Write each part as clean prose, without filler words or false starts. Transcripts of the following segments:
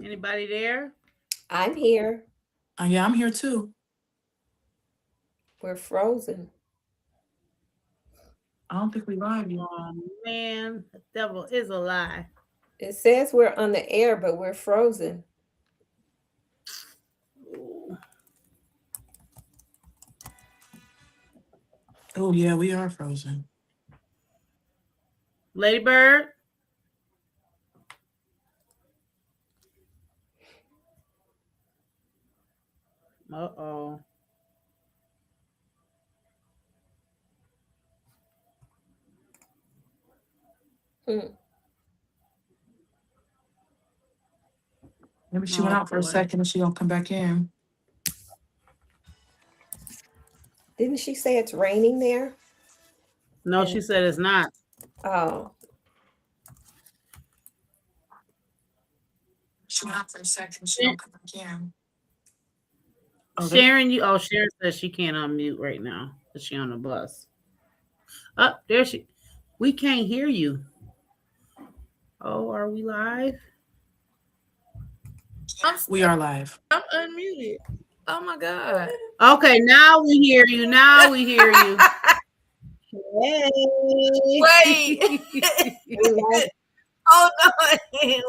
Anybody there? I'm here. Yeah, I'm here too. We're frozen. I don't think we live yet. Oh man, the devil is a lie. It says we're on the air, but we're frozen. Oh yeah, we are frozen. Ladybird. Uh-oh. Hmm. Maybe she went Oh out for a boy. second and she gonna come back in. Didn't she say it's raining there? No, she said it's not. Oh, She went out for a second. She gonna come back in. Sharon, Sharon says she can't unmute right now because she on the bus. Oh, there she. We can't hear you. Oh, are we live? We are live. I'm unmuted. Oh my God. Okay, now we hear you. Now we hear you. Hey. Wait. Oh no. Wait.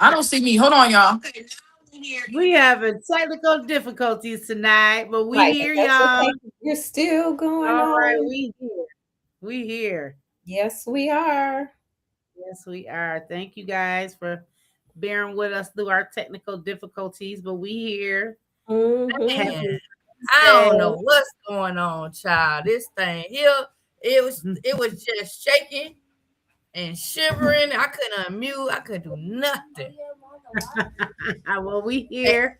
I don't see me. Hold on, y'all. We having technical difficulties tonight, but we right. hear That's y'all. okay. You're still going All on. right, we here. We here. Yes, we are. Yes, we are. Thank you guys for bearing with us through our technical difficulties, but we here. Mm-hmm. Man, I don't know what's going on, child. This thing here, it was just shaking and shivering. I couldn't unmute. I couldn't do nothing. Well, we here.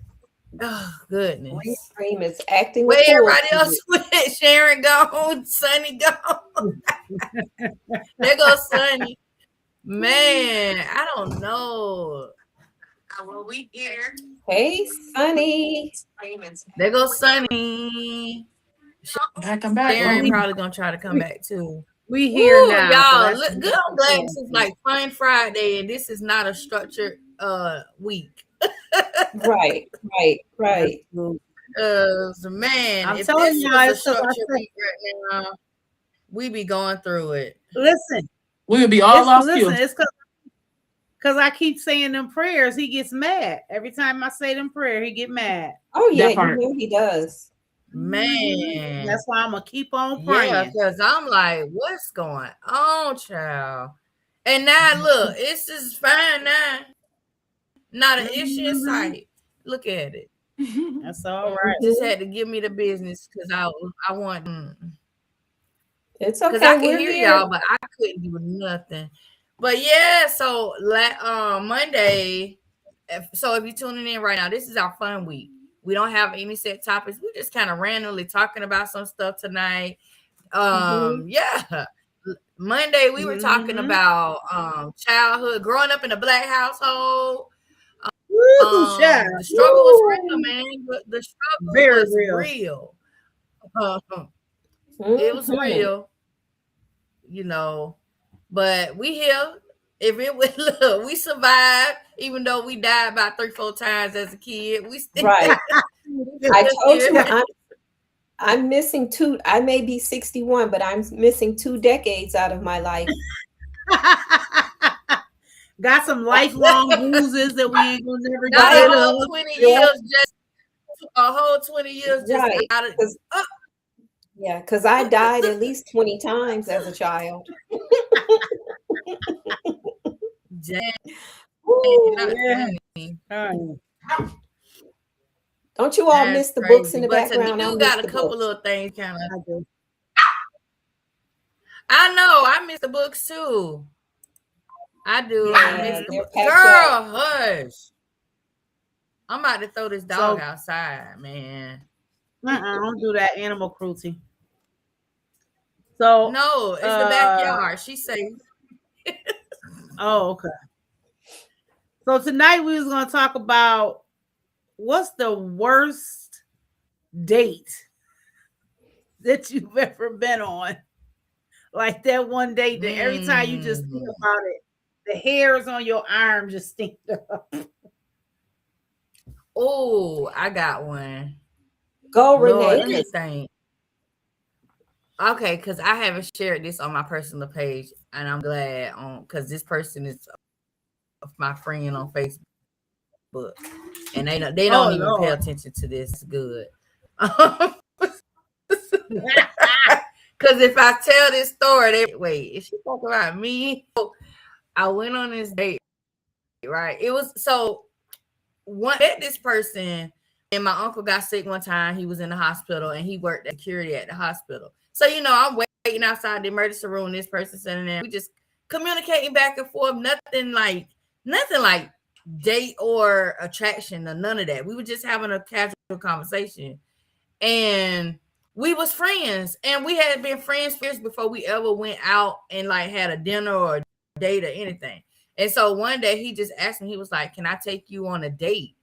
Oh goodness. Stream is acting. Where everybody else went? Sharon gone, Sunny gone. There goes Sunny. Man, I don't know. Well, we here. Hey, Sunny. There goes Sunny. Come back. Sharon probably gonna try to come back too. We here now. Y'all. Look good. I'm glad this is like Fun Friday, and this is not a structured week. Right. Man, I'm if telling this you, was a structured week right now, we be going through it. Listen, we would be all lost. Listen, it's because I keep saying them prayers. He gets mad every time I say them prayer. He get mad. Oh yeah, you know he does. Man, that's why I'm gonna keep on praying. Yeah, because I'm like, what's going on, child? And now look, it's just fine now. Not an issue in sight. Look at it. That's all right. Just had to give me the business because I want. It's okay. Because I can hear y'all, but I couldn't do nothing. But yeah, so Monday. So if you're tuning in right now, this is our fun week. We don't have any set topics. We're just kind of randomly talking about some stuff tonight. Yeah. Monday we were talking about childhood, growing up in a Black household. The struggle was real, man. The struggle was real. It was real, you know. But we here. If it was, look, we survived, even though we died about 3-4 times as a kid. We still right. I told you I'm missing 2. I may be 61, but I'm missing 2 decades out of my life. Got some lifelong bruises that we ain't gonna never get rid of. 20 years, just a whole 20 years, just right. out of. Yeah, because I died at least 20 times as a child. Don't you all miss the books in the background? You got a couple little things kind of. I know. I miss the books too. I do. Yeah, I miss the books. Girl, hush. I'm about to throw this dog outside, man. Don't do that. Animal cruelty. So no, it's the backyard. She's safe. Oh, okay. So tonight we was gonna talk about what's the worst date that you've ever been on. Like that one date that every time you just think about it, The hairs on your arm just stand up. Oh, I got one. Go, Lord, Renee. let me think. Okay, because I haven't shared this on my personal page, and I'm glad because this person is my friend on Facebook, and they don't Oh, even pay Lord. attention to this. Good. Because if I tell this story, wait, is she talking about me? I went on this date, right? It was met this person, and my uncle got sick one time. He was in the hospital, and he worked at security at the hospital. So, I'm waiting outside the emergency room. This person sitting there. We just communicating back and forth. Nothing like date or attraction or none of that. We were just having a casual conversation. And we was friends, and we had been friends before we ever went out and like had a dinner or a date or anything. And so one day he just asked me, he was like, "Can I take you on a date?"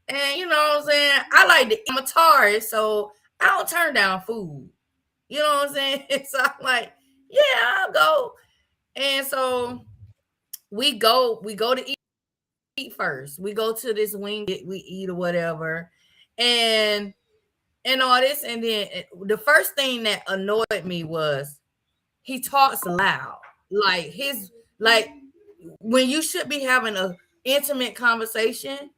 And you know what I'm saying? I'm a Taurus, so I don't turn down food. You know what I'm saying? So I'm like, yeah, I'll go. And so we go to eat first. We go to this wing, we eat or whatever. And all this, and then the first thing that annoyed me was he talks loud, like when you should be having an intimate conversation,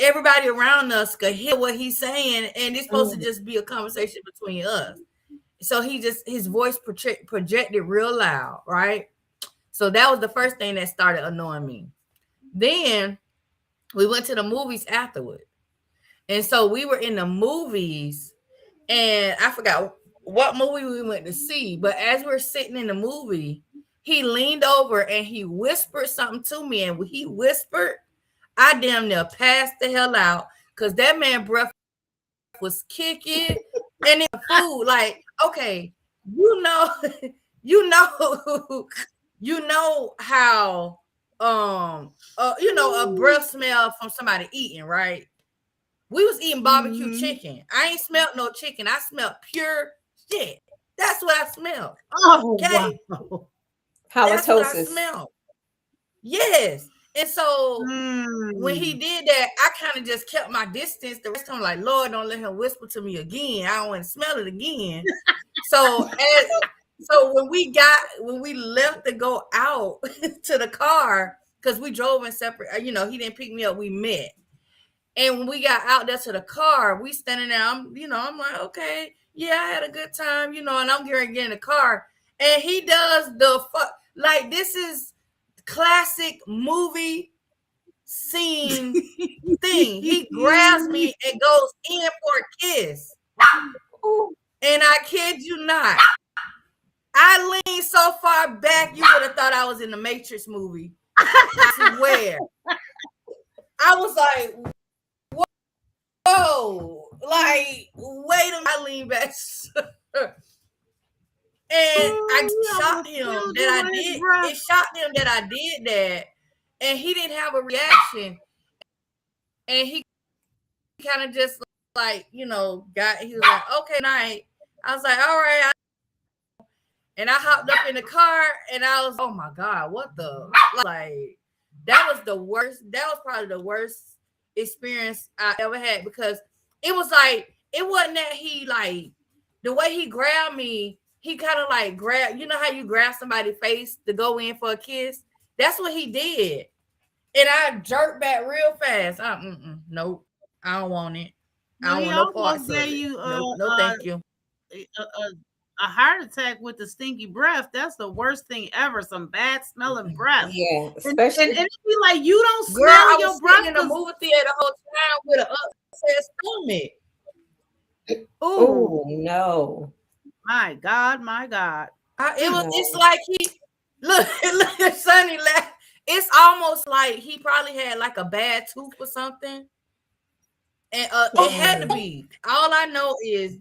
everybody around us could hear what he's saying, and it's supposed to just be a conversation between us. So his voice projected real loud, right? So that was the first thing that started annoying me. Then we went to the movies afterward. And so we were in the movies, and I forgot what movie we went to see. But as we're sitting in the movie, he leaned over and he whispered something to me. And when he whispered, I damn near passed the hell out because that man breath was kicking. And it food, like, okay, you know how a breath smell from somebody eating, right? We was eating barbecue chicken. I ain't smelled no chicken. I smelled pure shit. That's what I smelled. Oh, okay. Halitosis. That's what I smelled. Yes. And so when he did that, I kind of just kept my distance. The rest of them like, Lord, don't let him whisper to me again. I don't want to smell it again. So when we left to go out to the car, because we drove in separate, he didn't pick me up. We met. And when we got out there to the car, we standing there. I'm like, okay, yeah, I had a good time, and I'm getting in the car. And he does the fuck, like, this is classic movie scene thing. He grabs me and goes in for a kiss. And I kid you not, I leaned so far back, you would have thought I was in the Matrix movie. I swear. I was like, whoa, like, wait a minute, I lean back. And I shocked him that I did. It shocked him that I did that, and he didn't have a reaction. And he kind of just like, he was like, okay, night. I was like, all right. And I hopped up in the car, and I was, oh my God, what the, like, that was the worst. That was probably the worst experience I ever had, because it was like, it wasn't that he, like, the way he grabbed me, he kind of like grabbed, how you grab somebody's face to go in for a kiss? That's what he did. And I jerked back real fast. Nope, I don't want it. I don't want no parts of it. No, thank you. A heart attack with the stinky breath, that's the worst thing ever. Some bad smelling breath. Yeah, especially and it be like, you don't smell your breath in the movie theater the whole time with an upset stomach. Oh no. My God. It's like he look Sonny laugh. It's almost like he probably had like a bad tooth or something. And it had to be. All I know is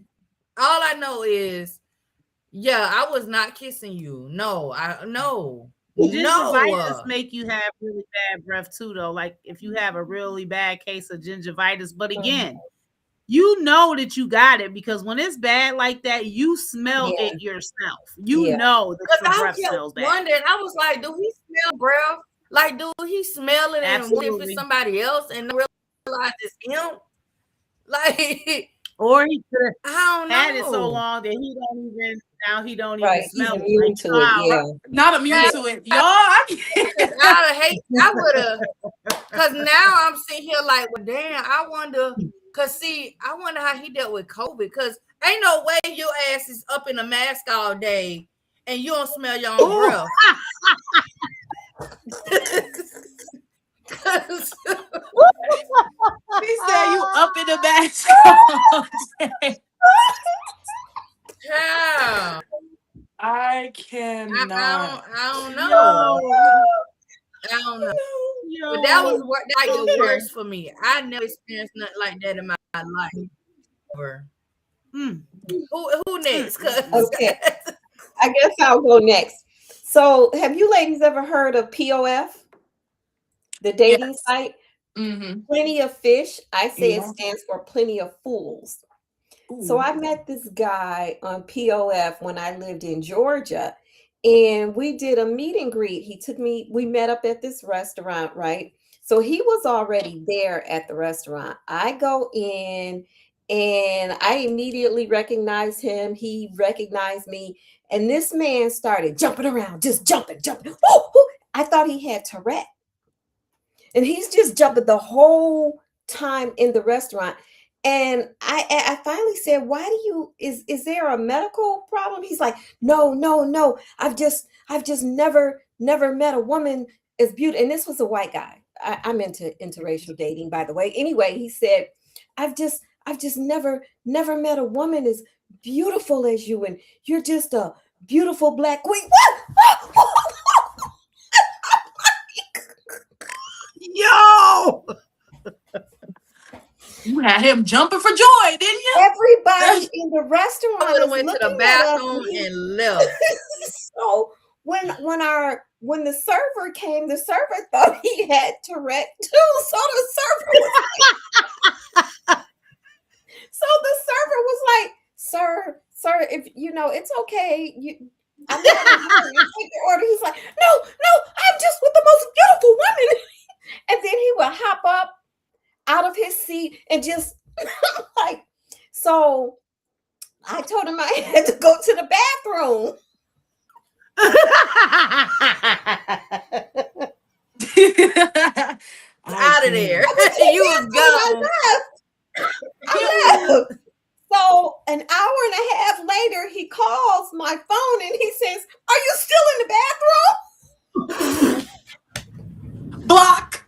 yeah, I was not kissing you. No. Gingivitis make you have really bad breath too, though. Like if you have a really bad case of gingivitis. But again, you know that you got it, because when it's bad like that, you smell it yourself. You know that your breath smells bad. Wondering, I was like, do he smell breath Like, dude, he smelling and waiting for Absolutely. somebody else and realize it's him. Like, Or he could I have don't had it so know. long that he don't Right, even he's smell it. immune Like, to it. Yeah. Not immune to it. Y'all, I can't. I would have, because now I'm sitting here like, well, damn, I wonder, I wonder how he dealt with COVID, because ain't no way your ass is up in a mask all day and you don't smell your own breath. He said you up in the back. Yeah. I cannot. I don't know. I don't know. Yo. But that was like the worst for me. I never experienced nothing like that in my life. Who next? Okay. I guess I'll go next. So, have you ladies ever heard of POF, the dating site? Mm-hmm. Plenty of Fish. I say Yeah. it stands for Plenty of Fools. Ooh. So I met this guy on POF when I lived in Georgia, and we did a meet and greet. We met up at this restaurant, right? So he was already there at the restaurant. I go in and I immediately recognized him. He recognized me. And this man started jumping around, just jumping. I thought he had Tourette. And he's just jumping the whole time in the restaurant. And I finally said, why do you, is there a medical problem? He's like, no. I've just never met a woman as beautiful. And this was a white guy. I'm into interracial dating, by the way. Anyway, he said, I've just never met a woman as beautiful as you. And you're just a beautiful black queen. What? Yo! You had him jumping for joy, didn't you? Everybody in the restaurant I is went to the looking at us. bathroom and left. So when the server came, the server thought he had Tourette too. So the server was like, sir, if you know, it's okay. I'm not gonna take the order. He's like, no, I'm just with the most beautiful woman. And then he would hop up out of his seat and just like, so I told him I had to go to the bathroom. Out of there. You was gone. I left. So an hour and a half later, he calls my phone and he says, "Are you still in the bathroom?" Block.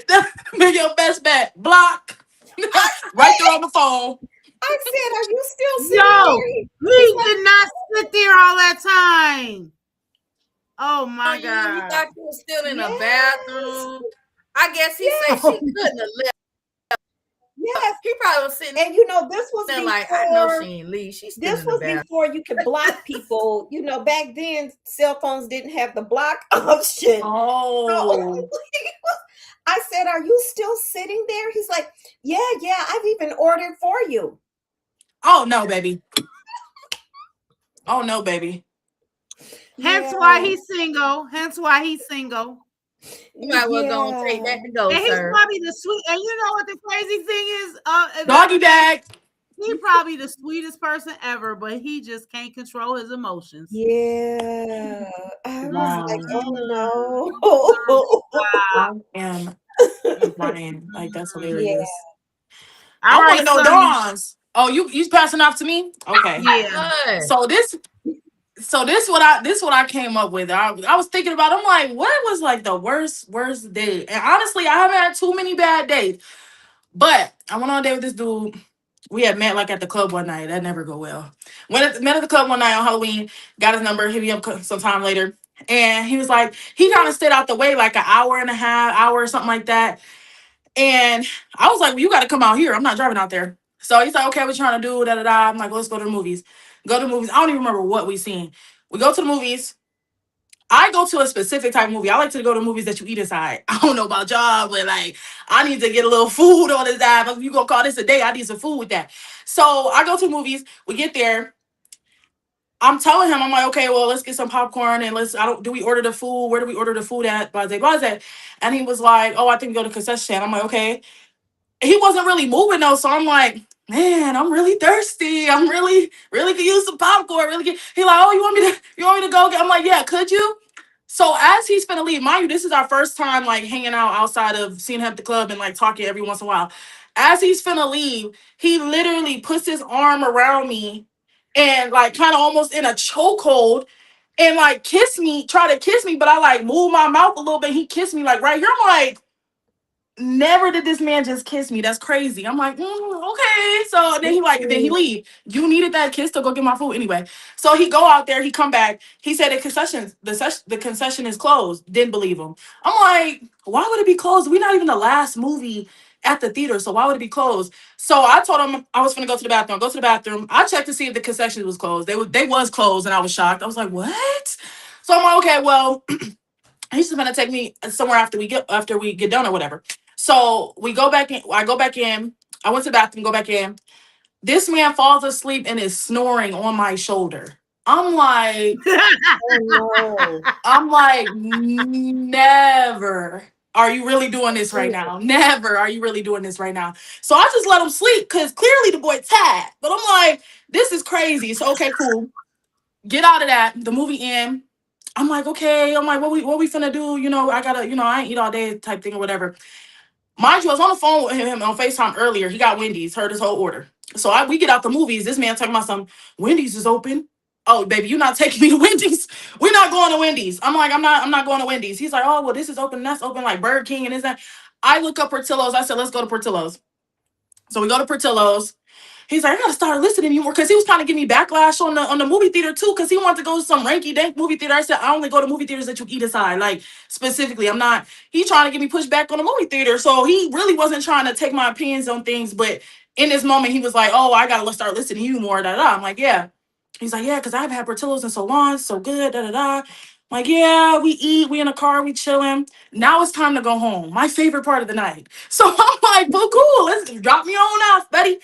That's your best bet. Block. Right there on the phone. I said, "Are you still sitting Yo, there?" he did not sit there all that time. Oh my God. You thought you was still in the Yes. bathroom. I guess he said she couldn't have left. Yes. He probably was sitting And you know, this was there before, like, I know she ain't leave. She's still this in the was bathroom. before you could block people. You know, back then cell phones didn't have the block option. Oh. I said, "Are you still sitting there?" He's like, yeah, I've even ordered for you. Oh no, baby. Oh no, baby. Hence why he's single. You might well go and take that to go, And he's sir. probably the sweet. And you know what the crazy thing is? Doggy bag. He's probably the sweetest person ever, but he just can't control his emotions. Yeah. I was Wow. like, oh no. I am crying. Like, that's hilarious. All I want right, to know Sonny. Dawn's. Oh, you passing off to me? Okay. Yeah. Good. So this what I came up with. I was thinking about. I'm like, what was like the worst day? And honestly, I haven't had too many bad days. But I went on a date with this dude. We had met like at the club one night. That never go well. Met at the club one night on Halloween. Got his number. Hit me up sometime later. And he was like, he kind of stayed out the way like an hour and a half, hour or something like that. And I was like, well, you got to come out here. I'm not driving out there. So he's like, okay, what you trying to do? Da-da-da. I'm like, well, let's go to the movies. Go to the movies. I don't even remember what we seen. We go to the movies. I go to a specific type of movie. I like to go to movies that you eat inside. I don't know about y'all, but like, I need to get a little food on the side. If you gonna call this a day, I need some food with that. So I go to movies. We get there. I'm telling him, I'm like, okay, well, let's get some popcorn and do we order the food? Where do we order the food at? Blase, blase. And he was like, oh, I think we go to concession stand. I'm like, okay. He wasn't really moving though. So I'm like, man, I'm really thirsty. I'm really could use some popcorn. He like, oh, you want me to go get? I'm like, yeah, could you? So as he's finna leave, mind you, this is our first time like hanging out outside of seeing him at the club and like talking every once in a while. As he's finna leave, he literally puts his arm around me and like kind of almost in a chokehold and like try to kiss me, but I like move my mouth a little bit. He kissed me like right here. I'm like, never did this man just kiss me. That's crazy. I'm like, okay. So then he leave. You needed that kiss to go get my food anyway. So he go out there, he come back. He said the concession is closed. Didn't believe him. I'm like, why would it be closed? We're not even the last movie at the theater, so why would it be closed? So I told him I was gonna go to the bathroom. Go to the bathroom. I checked to see if the concession was closed. They was closed, and I was shocked. I was like, what? So I'm like, okay, well, he's just gonna take me somewhere after we get done or whatever. So we go back in. I go back in. I went to the bathroom. Go back in. This man falls asleep and is snoring on my shoulder. I'm like, Oh, no. I'm like, never. Are you really doing this right now? Never. Are you really doing this right now? So I just let him sleep because clearly the boy tired. But I'm like, this is crazy. So okay, cool. Get out of that. The movie end. I'm like, okay. I'm like, what we finna do? You know, I gotta, I ain't eat all day type thing or whatever. Mind you, I was on the phone with him on FaceTime earlier. He got Wendy's, heard his whole order. So we get out the movies. This man talking about some Wendy's is open. Oh, baby, you're not taking me to Wendy's. We're not going to Wendy's. I'm like, I'm not going to Wendy's. He's like, oh, well, this is open, and that's open, like Burger King and this that. I look up Portillo's. I said, let's go to Portillo's. So we go to Portillo's. He's like, I gotta start listening to you more because he was trying to give me backlash on the movie theater too because he wanted to go to some ranky dank movie theater. I said, I only go to movie theaters that you eat inside. Like specifically, I'm not. He trying to get me pushed back on the movie theater, so he really wasn't trying to take my opinions on things. But in this moment, he was like, oh, I gotta start listening to you more. Da da. I'm like, yeah. He's like, yeah, because I haven't had Portillo's in so long, so good. Da da da. I'm like, yeah, we eat, we in a car, we chilling. Now it's time to go home. My favorite part of the night. So I'm like, well, cool. Let's drop me on off, buddy.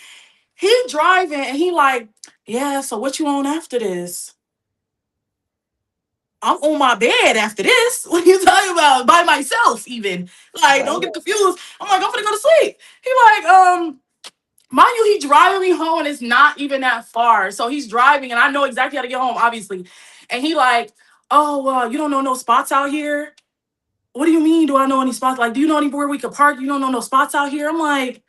He driving and he like, yeah, so what you on after this? I'm on my bed after this. What are you talking about? By myself, even. Like, don't get confused. I'm like, I'm gonna go to sleep. He like, mind you, he driving me home and it's not even that far. So he's driving and I know exactly how to get home, obviously. And he like, oh, you don't know no spots out here? What do you mean? Do I know any spots? Like, do you know anywhere we could park? You don't know no spots out here? I'm like,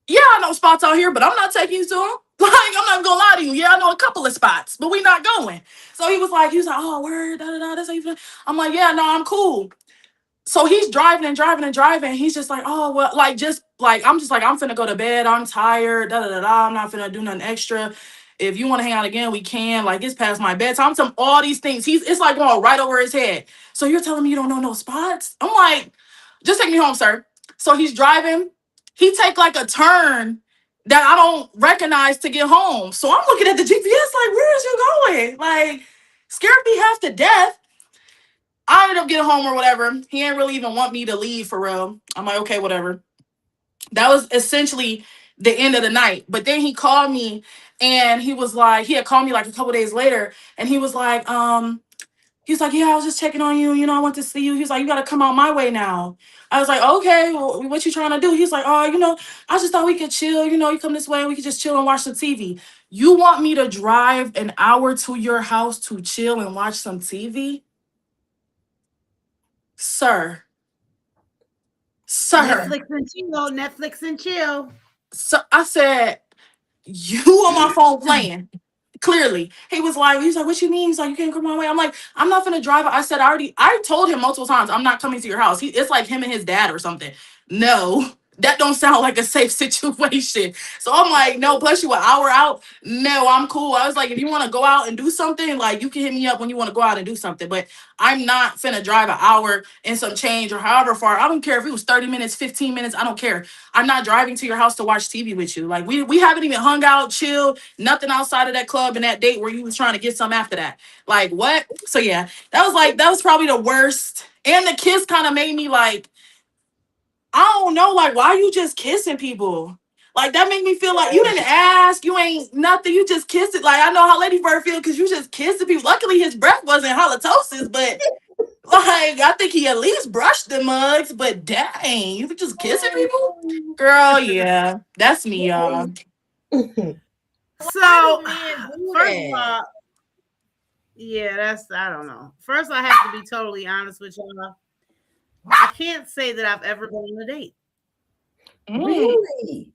yeah, I know spots out here, but I'm not taking you to them. Like, I'm not gonna lie to you. Yeah, I know a couple of spots, but we not going. So he was like, oh, word, da da da. That's how you feel. I'm like, yeah, no, I'm cool. So he's driving and driving and driving. He's just like, oh, well, like, just like, I'm finna go to bed. I'm tired. Da da da da. I'm not finna do nothing extra. If you want to hang out again, we can. Like, it's past my bedtime. I'm telling all these things. It's like going right over his head. So you're telling me you don't know no spots? I'm like, just take me home, sir. So he's driving. He take like a turn that I don't recognize to get home. So I'm looking at the GPS like, where is you going? Like, scared me half to death. I ended up getting home or whatever. He didn't really even want me to leave for real. I'm like, okay, whatever. That was essentially the end of the night. But then he called me and he was like, he had called me like a couple days later and he was like, he's like, yeah, I was just checking on you. You know, I want to see you. He's like, you got to come out my way now. I was like, okay, well, what you trying to do? He's like, oh, I just thought we could chill. You come this way and we could just chill and watch some TV. You want me to drive an hour to your house to chill and watch some TV? Sir. Netflix and chill. So I said, you on my phone playing. Clearly. He's like, what you mean? He's like, you can't come my way. I'm like, I'm not gonna drive. I said, I told him multiple times, I'm not coming to your house. It's like him and his dad or something. No, that don't sound like a safe situation. So I'm like, no, plus you an hour out. No, I'm cool. I was like, if you want to go out and do something, like you can hit me up when you want to go out and do something. But I'm not finna drive an hour and some change or however far. I don't care if it was 30 minutes, 15 minutes. I don't care. I'm not driving to your house to watch TV with you. Like we haven't even hung out, chilled, nothing outside of that club and that date where you was trying to get some after that. Like what? So yeah, that was probably the worst. And the kiss kind of made me like, I don't know, like, why are you just kissing people? Like that made me feel like you didn't ask, you ain't nothing, you just kissed it. Like I know how Lady Bird feel because you just kissed the people. Luckily his breath wasn't halitosis, but like I think he at least brushed the mugs. But dang, you could just kissing people, girl. Yeah, that's me, y'all. So men do first of that? all, yeah, that's I don't know. First, I have to be totally honest with y'all. I can't say that I've ever been on a date. Really?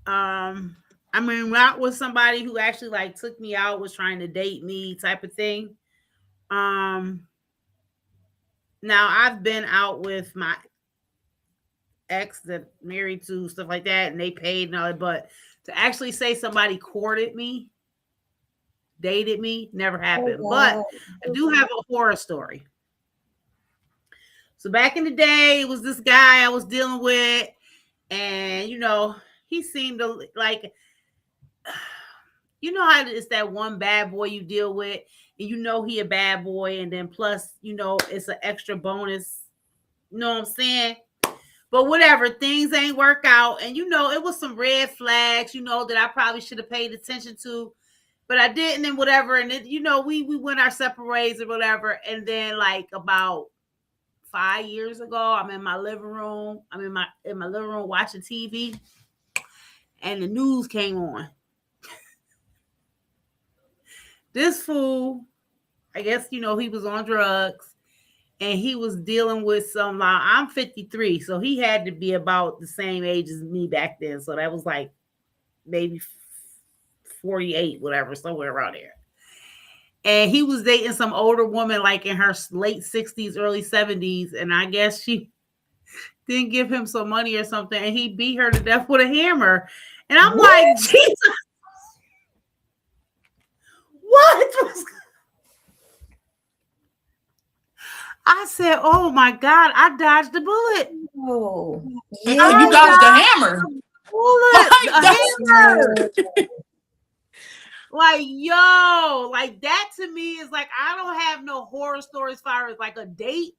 I mean, not with somebody who actually like took me out, was trying to date me, type of thing. Now I've been out with my ex that married to stuff like that, and they paid and all that, but to actually say somebody courted me, dated me, never happened. Oh, But wow. I do have a horror story. So back in the day, it was this guy I was dealing with, and you know, he seemed to like, you know how it's that one bad boy you deal with, and you know he a bad boy, and then plus, you know, it's an extra bonus. You know what I'm saying? But whatever, things ain't work out, and you know, it was some red flags, you know, that I probably should have paid attention to, but I didn't, and whatever. And it, you know, we went our separate ways or whatever. And then like about 5 years ago, I'm in my living room. I'm in my living room watching TV, and the news came on. This fool, I guess, you know, he was on drugs, and he was dealing with some. I'm 53, so he had to be about the same age as me back then. So that was like maybe 48, whatever, somewhere around there. And he was dating some older woman, like in her late 60s, early 70s, and I guess she didn't give him some money or something, and he beat her to death with a hammer. And I'm like, Jesus, what was? I said, oh my God, I dodged the bullet. Oh, You yeah. dodged the hammer. Bullet, Like, a that's- hammer. Like, yo, like that to me is like, I don't have no horror stories as far as like a date,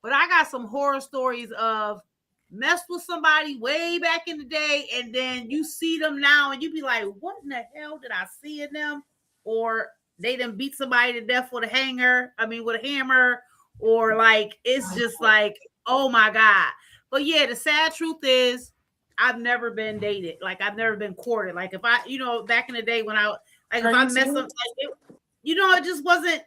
but I got some horror stories of messed with somebody way back in the day, and then you see them now and you be like, what in the hell did I see in them? Or they done beat somebody to death with a with a hammer, or like it's just like, oh my God. But yeah, the sad truth is I've never been dated. Like I've never been courted. Like if I, you know, back in the day when I like if I messed up, like you know, it just wasn't.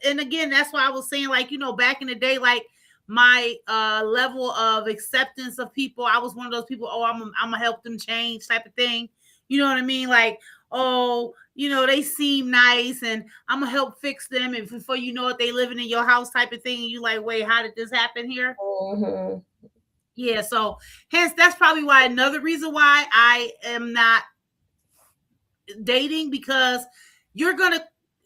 And again, that's why I was saying, like, you know, back in the day, like my level of acceptance of people, I was one of those people, oh, I'm gonna help them change type of thing. You know what I mean? Like, oh, you know, they seem nice and I'm gonna help fix them. And before you know it, they living in your house type of thing. And you like, wait, how did this happen here? Mhm. Yeah, so hence that's probably why another reason why I am not dating, because you're gonna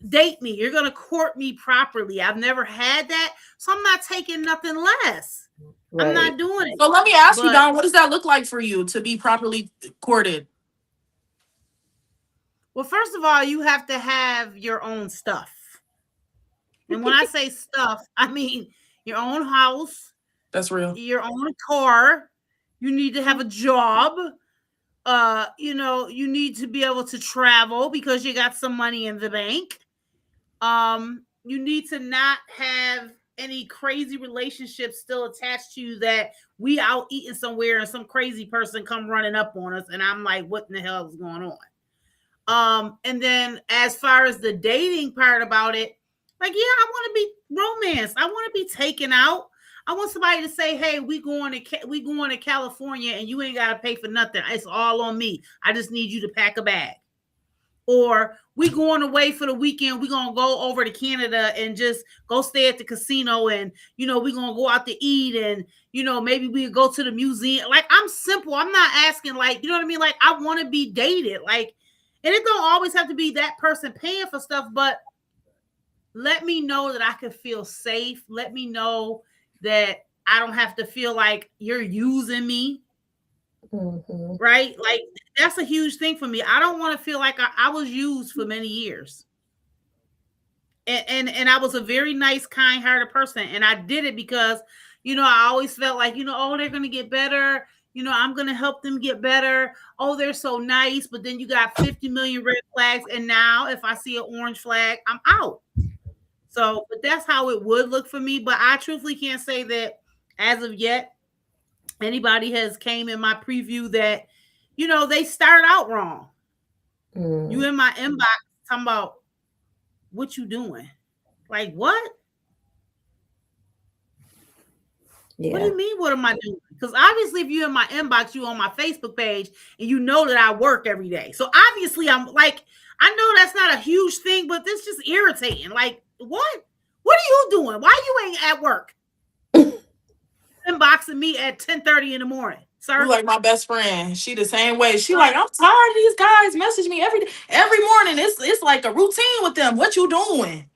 date me, you're gonna court me properly. I've never had that, so I'm not taking nothing less. Right. I'm not doing it. So let me ask you, But- Don, what does that look like for you to be properly courted? Well, first of all, you have to have your own stuff. And when I say stuff, I mean your own house, That's real. your own car. You need to have a job. You know, you need to be able to travel because you got some money in the bank. You need to not have any crazy relationships still attached to you that we out eating somewhere and some crazy person come running up on us and I'm like, what in the hell is going on? And then as far as the dating part about it, like, yeah, I want to be romanced. I want to be taken out. I want somebody to say, hey, we going to California and you ain't got to pay for nothing. It's all on me. I just need you to pack a bag. Or we going away for the weekend. We're going to go over to Canada and just go stay at the casino. And, you know, we're going to go out to eat and, you know, maybe we go to the museum. Like, I'm simple. I'm not asking, like, you know what I mean? Like, I want to be dated. Like, and it don't always have to be that person paying for stuff, but let me know that I can feel safe. Let me know that I don't have to feel like you're using me. Mhm. Right? Like, that's a huge thing for me. I don't want to feel like I was used for many years. And I was a very nice, kind-hearted person. And I did it because, I always felt like, oh, they're going to get better. I'm going to help them get better. Oh, they're so nice. But then you got 50 million red flags. And now if I see an orange flag, I'm out. So, but that's how it would look for me. But I truthfully can't say that as of yet, anybody has came in my preview that, they start out wrong. You in my inbox talking about what you doing? Like what? Yeah. What do you mean? What am I doing? Because obviously, if you're in my inbox, you on my Facebook page, and you know that I work every day. So obviously, I'm like, I know that's not a huge thing, but this just irritating. Like, what? What are you doing? Why you ain't at work? Inboxing me at 10:30 in the morning, sir. You're like my best friend. She the same way. She like, I'm tired of these guys message me every morning. It's like a routine with them. What you doing?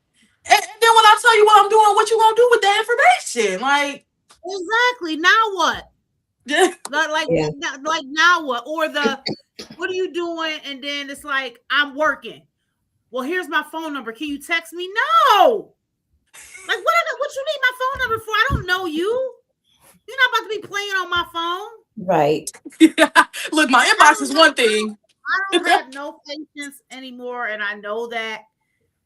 And then when I tell you what I'm doing, what you gonna do with that information? Like, exactly. Now what? Like now what? Or what are you doing? And then it's like, I'm working. Well, here's my phone number. Can you text me? No. Like what you need my phone number for? I don't know you. You're not about to be playing on my phone. Right. Look, my inbox is one thing. I don't have no patience anymore, and I know that.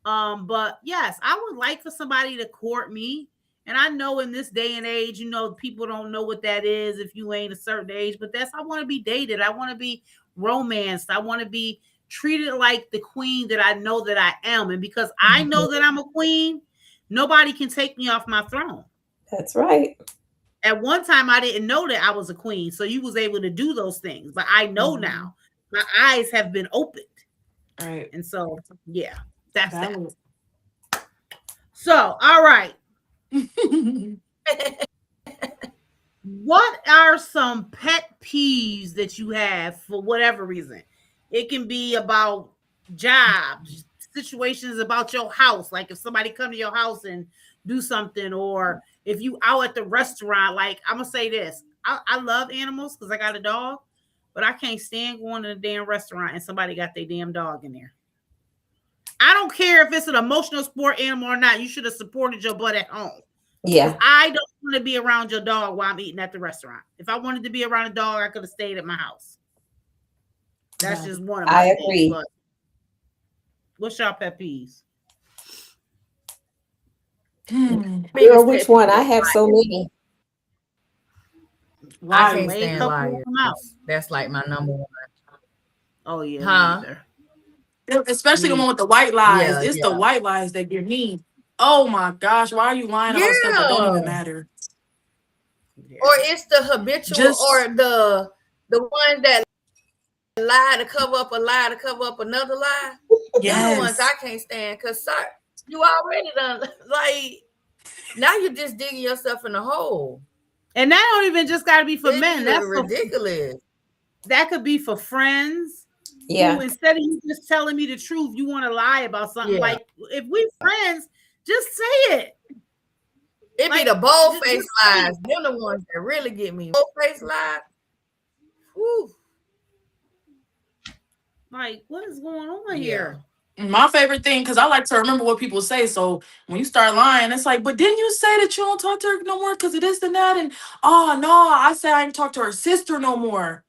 But yes, I would like for somebody to court me. And I know in this day and age, people don't know what that is if you ain't a certain age, but I want to be dated. I want to be romanced. I want to be treated like the queen that I know that I am. And because I know that I'm a queen, nobody can take me off my throne. That's right. At one time, I didn't know that I was a queen. So you was able to do those things. But I know now. My eyes have been opened. Right. And so, yeah, that's that. So, all right. What are some pet peeves that you have for whatever reason? It can be about jobs, situations about your house, like if somebody come to your house and do something, or if you out at the restaurant. Like, I'm gonna say this, I love animals because I got a dog, but I can't stand going to the damn restaurant and somebody got their damn dog in there. I don't care if it's an emotional support animal or not. You should have supported your butt at home. Yeah. I don't want to be around your dog while I'm eating at the restaurant. If I wanted to be around a dog, I could have stayed at my house. That's just one of my I agree. Things, what's your pet peeves? Girl, which one? I have so many. I can't stand liars. That's like my number one. Oh yeah. Especially the one with the white lies. It's the white lies that get me. Oh my gosh, why are you lying about stuff that don't even matter? Or it's the habitual, or the one that lie to cover up a lie to cover up another lie. Yes. The ones I can't stand, because you already done, like, now you're just digging yourself in a hole. And that don't even just got to be for men. That's ridiculous. That could be for friends. Yeah. Who, instead of you just telling me the truth, you want to lie about something. Yeah. Like, if we friends, just say it. It be the bold-faced lies. They're the ones that really get me. Bold-faced lies. Whew. Like, what is going on here? My favorite thing, because I like to remember what people say. So when you start lying, it's like, but didn't you say that you don't talk to her no more because of this and that? And oh no, I said I ain't talk to her sister no more.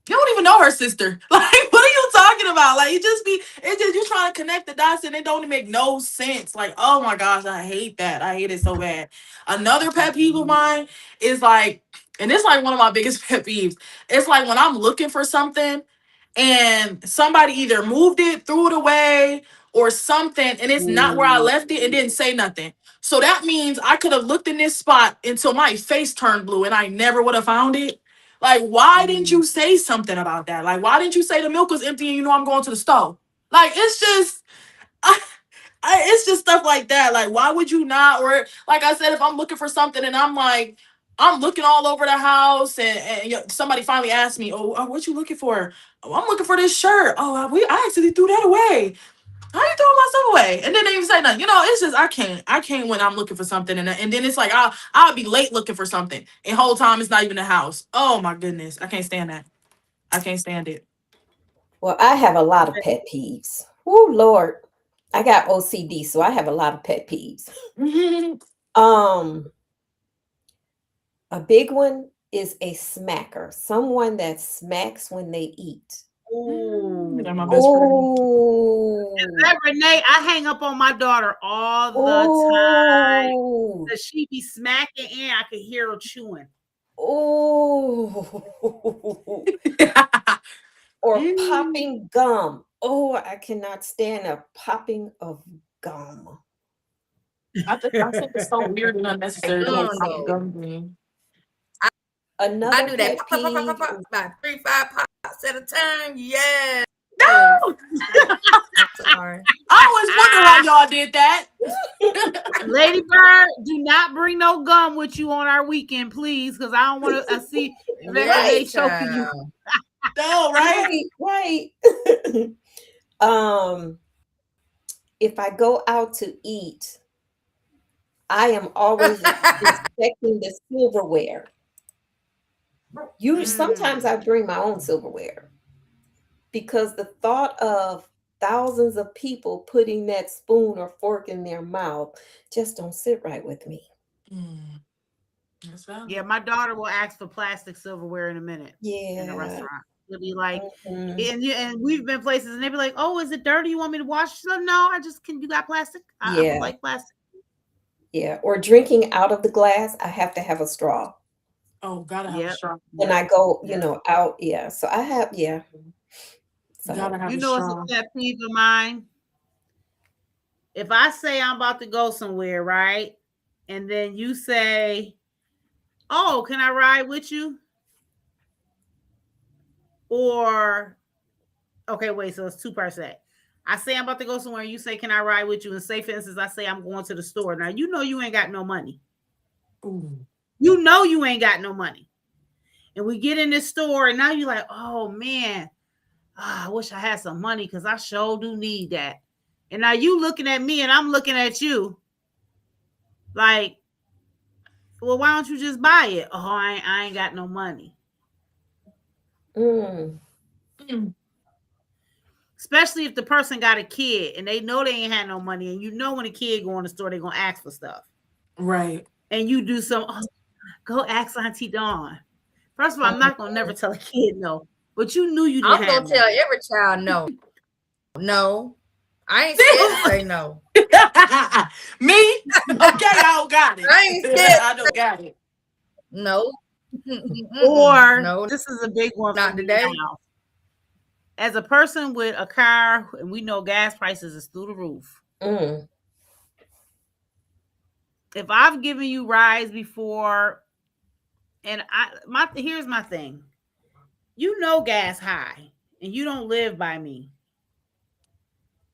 You don't even know her sister. Like, what are you talking about? Like, you trying to connect the dots and it don't even make no sense. Like, oh my gosh, I hate that. I hate it so bad. Another pet peeve of mine is like, and it's like one of my biggest pet peeves. It's like when I'm looking for something and somebody either moved it, threw it away, or something, and it's not where I left it and didn't say nothing. So that means I could have looked in this spot until my face turned blue and I never would have found it. Like, why didn't you say something about that? Like, why didn't you say the milk was empty and you know I'm going to the stove? Like, it's just, it's just stuff like that. Like, why would you not? Or, like I said, if I'm looking for something and I'm like, I'm looking all over the house and somebody finally asked me, oh, what you looking for? Oh, I'm looking for this shirt. Oh, I actually threw that away. How you throwing my stuff away? And then they even say nothing. You know, it's just I can't when I'm looking for something and then it's like I'll be late looking for something and whole time it's not even the house. Oh my goodness, I can't stand that. I can't stand it. Well, I have a lot of pet peeves. Oh Lord, I got OCD, so I have a lot of pet peeves. A big one is a smacker, someone that smacks when they eat. They're my best friend. Oh, That Renee, I hang up on my daughter all the time. oh, Cause she be smacking and I could hear her chewing. oh, or popping gum. Oh, I cannot stand a popping of gum. I think it's so weird and unnecessary. Gum, Like, though. gum. Another I do that pet pop, pop, pop, pop, peeve pop, about 3-5 pops at a time. Yes. No! Sorry. I always wonder how y'all did that. Lady Bird, do not bring no gum with you on our weekend, please, because I don't want to see they Yes, choking you. child. No, right? Right. If I go out to eat, I am always inspecting the silverware. Sometimes I bring my own silverware because the thought of thousands of people putting that spoon or fork in their mouth just don't sit right with me. That's valid. Yeah, my daughter will ask for plastic silverware in a minute in a Yeah. restaurant. It'll be like, Mhm. and we've been places and they'll be like, "Oh, is it dirty? You want me to wash?" So no, you got plastic? I Yeah. don't like plastic. Yeah. Or drinking out of the glass, I have to have a straw. Oh, gotta have a Yep. straw. When I go, Yeah. out, yeah. So I have, yeah. So Gotta have You a know, it's straw. a pet peeve of mine. If I say I'm about to go somewhere, right? And then you say, "Oh, can I ride with you?" Or, okay, wait, so it's two per se. I say I'm about to go somewhere, and you say, "Can I ride with you?" And say, for instance, I say I'm going to the store. Now, you know you ain't got no money. Ooh. You know you ain't got no money. And we get in this store, and now you're like, "Oh, man, I wish I had some money because I sure do need that." And now you looking at me, and I'm looking at you like, well, why don't you just buy it? Oh, I ain't got no money. Especially if the person got a kid and they know they ain't had no money, and you know when a kid go in the store, they're gonna ask for stuff. Right. And you do some, go ask Auntie Dawn. First of all, I'm not gonna never tell a kid no, but you knew you didn't I'm have gonna tell money. every child no. No. I ain't scared to say no. Me? Okay, I don't got it. I ain't scared. I don't got it. No. Or no, this is a big one not for me today. now. As a person with a car, and we know gas prices is through the roof. If I've given you rides before, and here's my thing. You know gas high, and you don't live by me.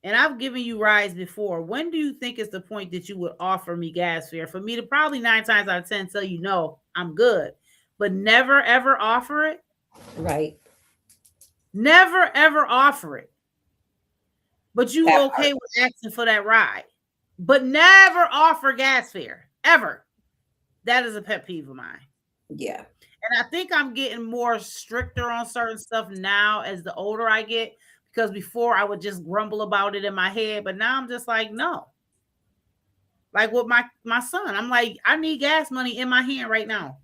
And I've given you rides before. When do you think is the point that you would offer me gas fare? For me to probably 9 times out of 10 tell you no, I'm good, but never ever offer it. Right. Never ever offer it. But you That okay with asking for that ride, but never offer gas fare ever. That is a pet peeve of mine. Yeah. And I think I'm getting more stricter on certain stuff now as the older I get, because before I would just grumble about it in my head, but now I'm just like, no. Like with my son, I'm like, I need gas money in my hand right now.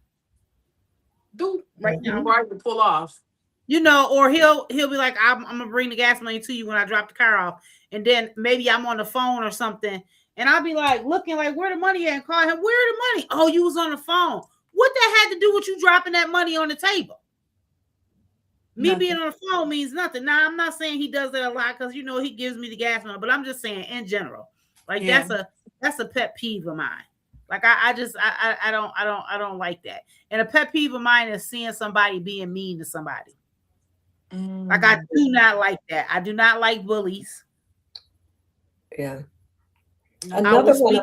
Right now. Right to pull off. You know, or he'll be like, I'm gonna bring the gas money to you when I drop the car off. And then maybe I'm on the phone or something, and I'll be like looking like, where the money at, and call him, where the money? Oh, you was on the phone. What that had to do with you dropping that money on the table? Me Nothing. being on the phone means nothing. Now, I'm not saying he does that a lot because, you know, he gives me the gas money, but I'm just saying in general, like that's a pet peeve of mine. Like I don't like that. And a pet peeve of mine is seeing somebody being mean to somebody. Like I do not like that. I do not like bullies. Yeah. Another one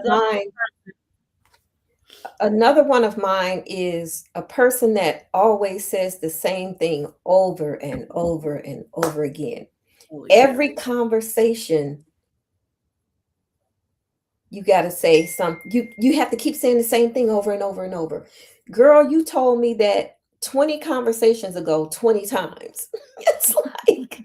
of mine is a person that always says the same thing over and over and over again. Oh, yeah. Every conversation, you got to say something. You have to keep saying the same thing over and over and over. Girl, you told me that 20 conversations ago 20 times. It's like,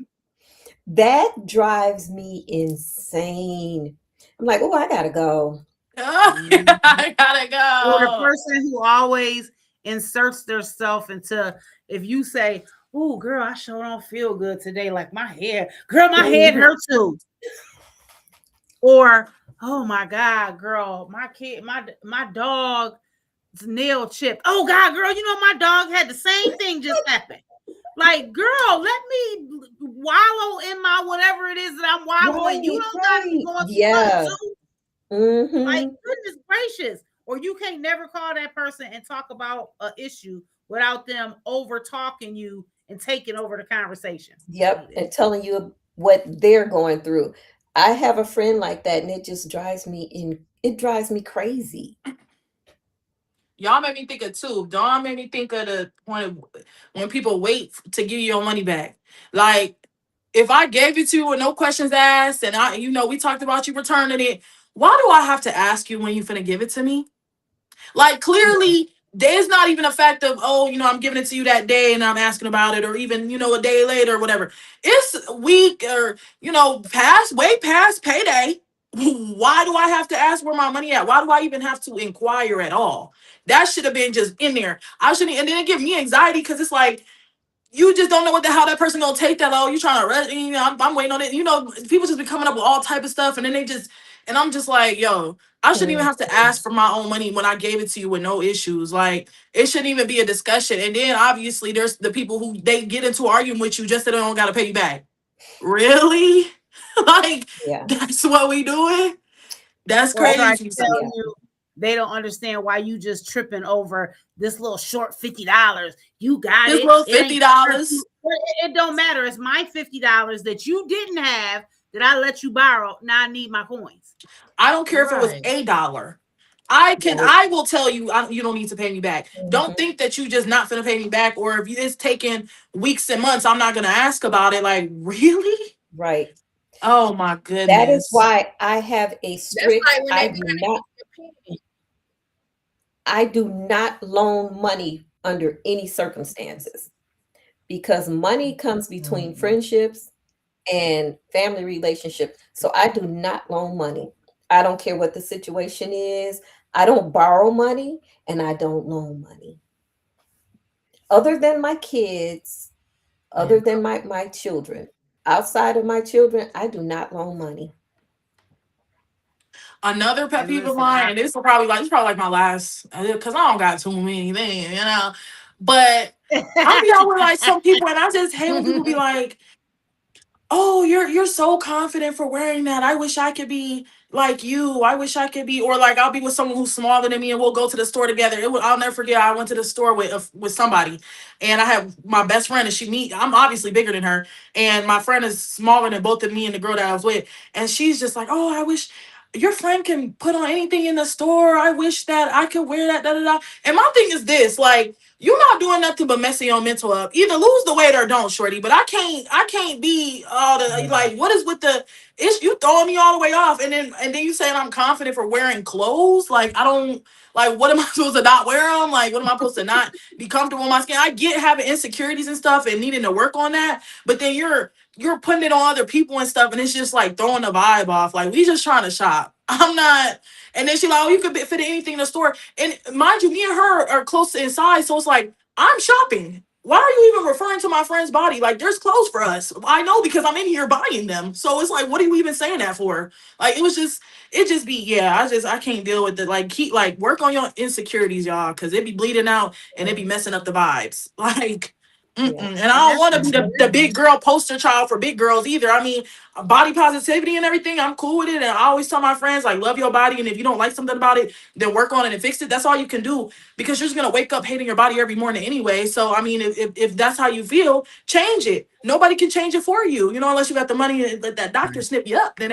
that drives me insane. I'm like, oh, I gotta go. I gotta go. Or the person who always inserts themselves into, if you say, "Oh, girl, I sure don't feel good today. Like my head, girl, my head hurts too." Or, "Oh my God, girl, my dog's nail chipped. Oh God, girl, you know my dog had the same thing just happen." Like, girl, let me wallow in my whatever it is that I'm wallowing. You don't got to be going through Yeah. too. Like, goodness gracious. Or you can't never call that person and talk about an issue without them over talking you and taking over the conversation. Yep, and telling you what they're going through. I have a friend like that, and it just drives me crazy. Y'all made me think of two. Dawn made me think of the point when people wait to give you your money back. Like, if I gave it to you with no questions asked, and we talked about you returning it, why do I have to ask you when you finna give it to me? Like, clearly, there's not even a fact of, I'm giving it to you that day and I'm asking about it, or even, a day later or whatever. It's a week or, way past payday. Why do I have to ask where my money at? Why do I even have to inquire at all? That should have been just in there. I shouldn't, and then it give me anxiety because it's like, you just don't know how that person gonna take that. Oh, you trying to rush? I'm waiting on it. People just be coming up with all type of stuff, and then and I'm just like, yo, I shouldn't even have to ask for my own money when I gave it to you with no issues. Like, it shouldn't even be a discussion. And then obviously there's the people who they get into arguing with you just so they don't gotta pay you back. Really? Like, that's what we doing? That's crazy. They don't understand why you just tripping over this little short $50. You got this little $50. It don't matter. It's my $50 that you didn't have that I let you borrow. Now I need my coins. I don't care if it was $1. I will tell you, you don't need to pay me back. Don't think that you just not finna pay me back, or if it's taking weeks and months, I'm not gonna ask about it. Like, really? Right. Oh my goodness. That is why I have a strict. I do not loan money under any circumstances, because money comes between friendships and family relationships. So I do not loan money. I don't care what the situation is. I don't borrow money and I don't loan money. Other than my kids, other than my children, outside of my children, I do not loan money. Another pet peeve of mine, and this is probably like my last, because I don't got too many things, but I'll be out with like some people, and I just hate when people be like, "Oh, you're so confident for wearing that. I wish I could be like you. I wish I could be," or like I'll be with someone who's smaller than me and we'll go to the store together. I'll never forget. I went to the store with somebody, and I have my best friend, and I'm obviously bigger than her, and my friend is smaller than both of me and the girl that I was with, and she's just like, "Oh, I wish your friend can put on anything in the store. I wish that I could wear that." Da, da, da. And my thing is this, like, you're not doing nothing but messing your mental up. Either lose the weight or don't, shorty. But I can't be all the like, what is with the it's you throwing me all the way off, and then you saying I'm confident for wearing clothes. Like, I don't, like, what am I supposed to not wear them? Like, what am I supposed to not be comfortable in my skin? I get having insecurities and stuff and needing to work on that, but then you're putting it on other people and stuff, and it's just like throwing the vibe off. Like, we just trying to shop. I'm not. And then she like, "Oh, you could fit anything in the store." And mind you, me and her are close in size, so it's like, I'm shopping. Why are you even referring to my friend's body? Like, there's clothes for us. I know, because I'm in here buying them. So it's like, what are you even saying that for? Like, I can't deal with it. Like, work on your insecurities, y'all, because it be bleeding out and it be messing up the vibes. Like, and I don't want to be the big girl poster child for big girls either. I mean, body positivity and everything, I'm cool with it. And I always tell my friends, like, love your body. And if you don't like something about it, then work on it and fix it. That's all you can do, because you're just going to wake up hating your body every morning anyway. So, I mean, if that's how you feel, change it. Nobody can change it for you, unless you got the money and let that doctor snip you up. Then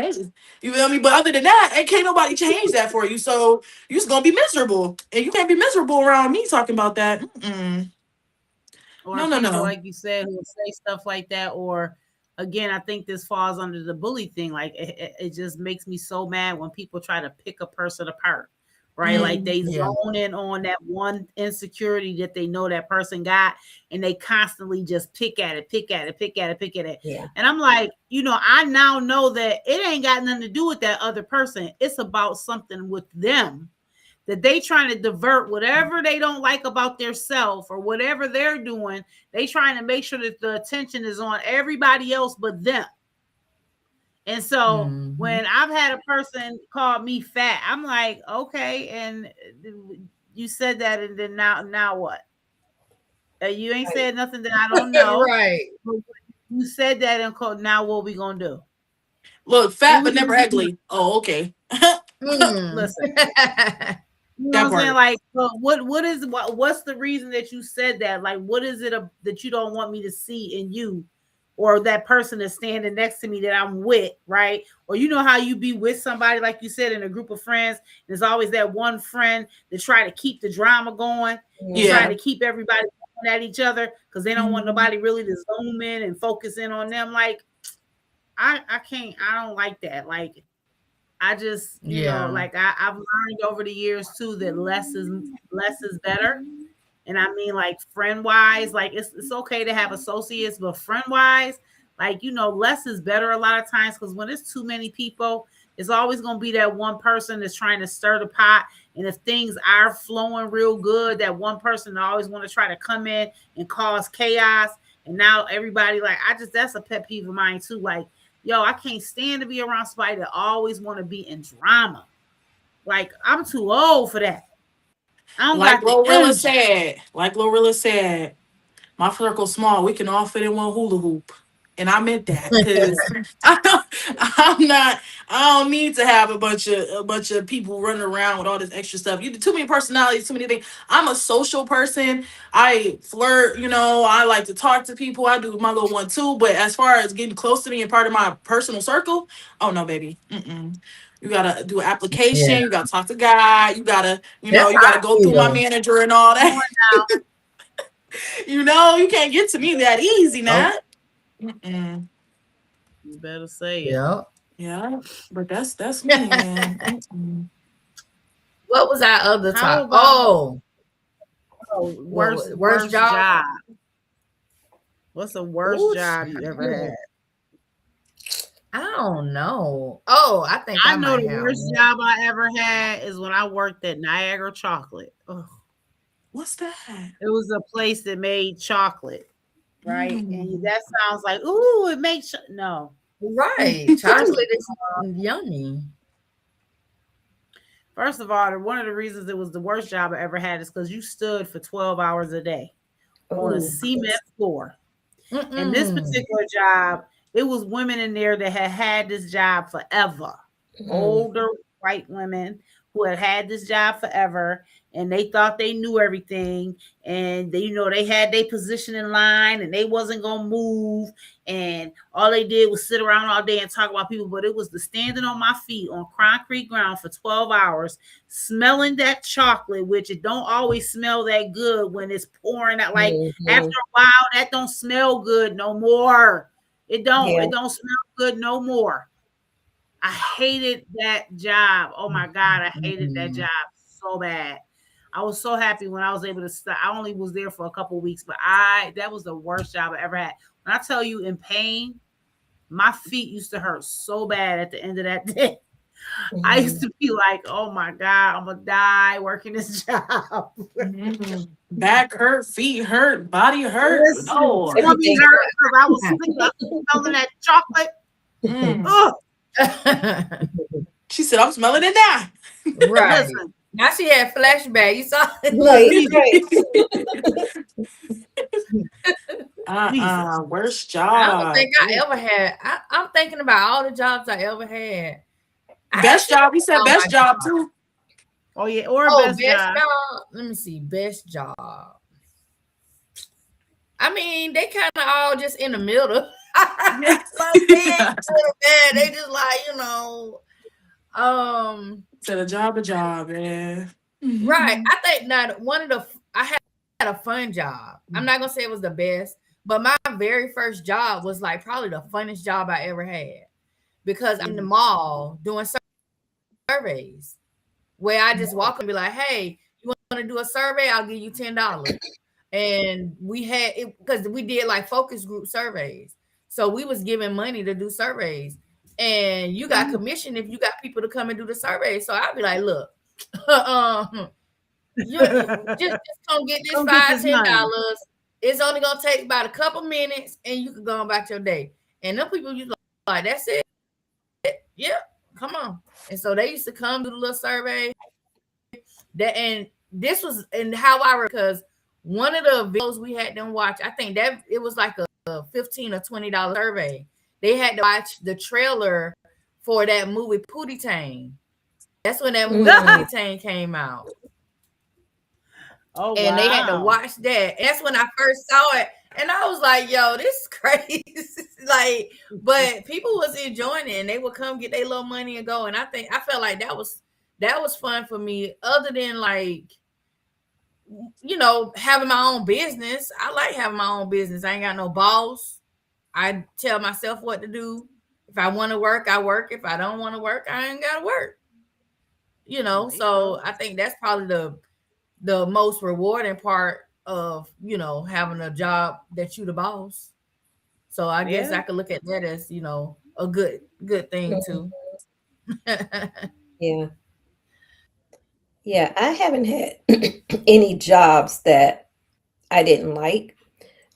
you feel me? But other than that, can't nobody change that for you. So you're just going to be miserable. And you can't be miserable around me talking about that. Or no. Like you said, who say stuff like that. Or again, I think this falls under the bully thing. Like, it just makes me so mad when people try to pick a person apart, right? Like, they zone in on that one insecurity that they know that person got, and they constantly just pick at it. Yeah. And I'm like, I now know that it ain't got nothing to do with that other person. It's about something with them that they trying to divert whatever they don't like about their self or whatever they're doing. They trying to make sure that the attention is on everybody else but them. And so when I've had a person call me fat, I'm like, okay, and you said that, and then now what? You ain't said nothing that I don't know. Right. You said that, and now what we gonna do? Look, fat but never ugly. Oh, okay. Listen. You know what I'm saying? Like, what's the reason that you said that? Like, what is it that you don't want me to see in you, or that person is standing next to me that I'm with, right? Or you know how you be with somebody, like you said, in a group of friends. There's always that one friend that try to keep the drama going, trying to keep everybody at each other because they don't want nobody really to zoom in and focus in on them. Like, I can't. I don't like that. Like, I just, you know, like I've learned over the years too that less is better. And I mean, like, friend wise, like it's okay to have associates, but friend wise, like, you know, less is better a lot of times, because when it's too many people, it's always going to be that one person that's trying to stir the pot. And if things are flowing real good, that one person always want to try to come in and cause chaos. And now everybody, like, that's a pet peeve of mine too. Like, yo, I can't stand to be around somebody that always want to be in drama. Like, I'm too old for that. I don't like Glorilla said, my circle's small. We can all fit in one hula hoop. And I meant that because I don't need to have a bunch of people running around with all this extra stuff. You do too many personalities, too many things. I'm a social person. I flirt, you know, I like to talk to people. I do my little one too. But as far as getting close to me and part of my personal circle, oh no, baby. You gotta do an application, you gotta talk to God, you gotta, you gotta go through my manager and all that. You know, you can't get to me that easy now. You better say it. Yeah, but that's me, man. What was our other topic? Worst job. What's the worst job you ever had? I don't know. Oh, I think I know the worst job I ever had is when I worked at Niagara Chocolate. Oh. What's that? It was a place that made chocolate, right? And that sounds like, ooh, it makes no. Right. Chocolate is yummy. First of all, one of the reasons it was the worst job I ever had is because you stood for 12 hours a day on a cement floor. And this particular job, it was women in there that had this job forever. Older white women who had this job forever, and they thought they knew everything, and they, you know, they had their position in line, and they wasn't gonna move, and all they did was sit around all day and talk about people. But it was the standing on my feet on concrete ground for 12 hours, smelling that chocolate, which it don't always smell that good when it's pouring out. Like after a while, that don't smell good no more. It don't smell good no more. I hated that job. Oh my God, I hated that job so bad. I was so happy when I was able to start. I only was there for a couple of weeks, but that was the worst job I ever had. When I tell you in pain, my feet used to hurt so bad at the end of that day. I used to be like, oh my God, I'm gonna die working this job. Back hurt, feet hurt, body hurt. Oh, tummy hurt because I was smelling that chocolate. She said, I'm smelling it now. Right. Now she had flashback. You saw it. Worst job. I don't think I ever had. I'm thinking about all the jobs I ever had. Best job. We said best job too. Oh yeah, or best job. Let me see. Best job. I mean, they kind of all just in the middle. They just like, you know, said a job, man. Right. I think that I had a fun job. I'm not gonna say it was the best, but my very first job was like probably the funnest job I ever had, because I'm in the mall doing surveys where I just walk and be like, hey, you want to do a survey? I'll give you $10. And we had it because we did like focus group surveys. So we was giving money to do surveys, and you got commission if you got people to come and do the survey. So I'd be like, look, You just come get this Come get this money. $5-10. It's only gonna take about a couple minutes, and you can go about your day. And them people you like, that's it. Yeah, come on. And so they used to come do the little survey. And this was and how I because one of the videos we had them watch, I think that it was like a $15 or $20 survey. They had to watch the trailer for that movie Pootie Tang. That's when that movie Pootie Tang came out. Oh, and they had to watch that. And that's when I first saw it. And I was like, yo, this is crazy. Like, but people was enjoying it and they would come get their little money and go. And I felt like that was fun for me, other than like, you know, having my own business. I like having my own business. I ain't got no boss. I tell myself what to do. If I want to work, I work. If I don't want to work, I ain't gotta work. You know, so I think that's probably the most rewarding part of, you know, having a job that you the boss. So I guess I could look at that as, you know, a good thing too. Yeah. Yeah, I haven't had any jobs that I didn't like.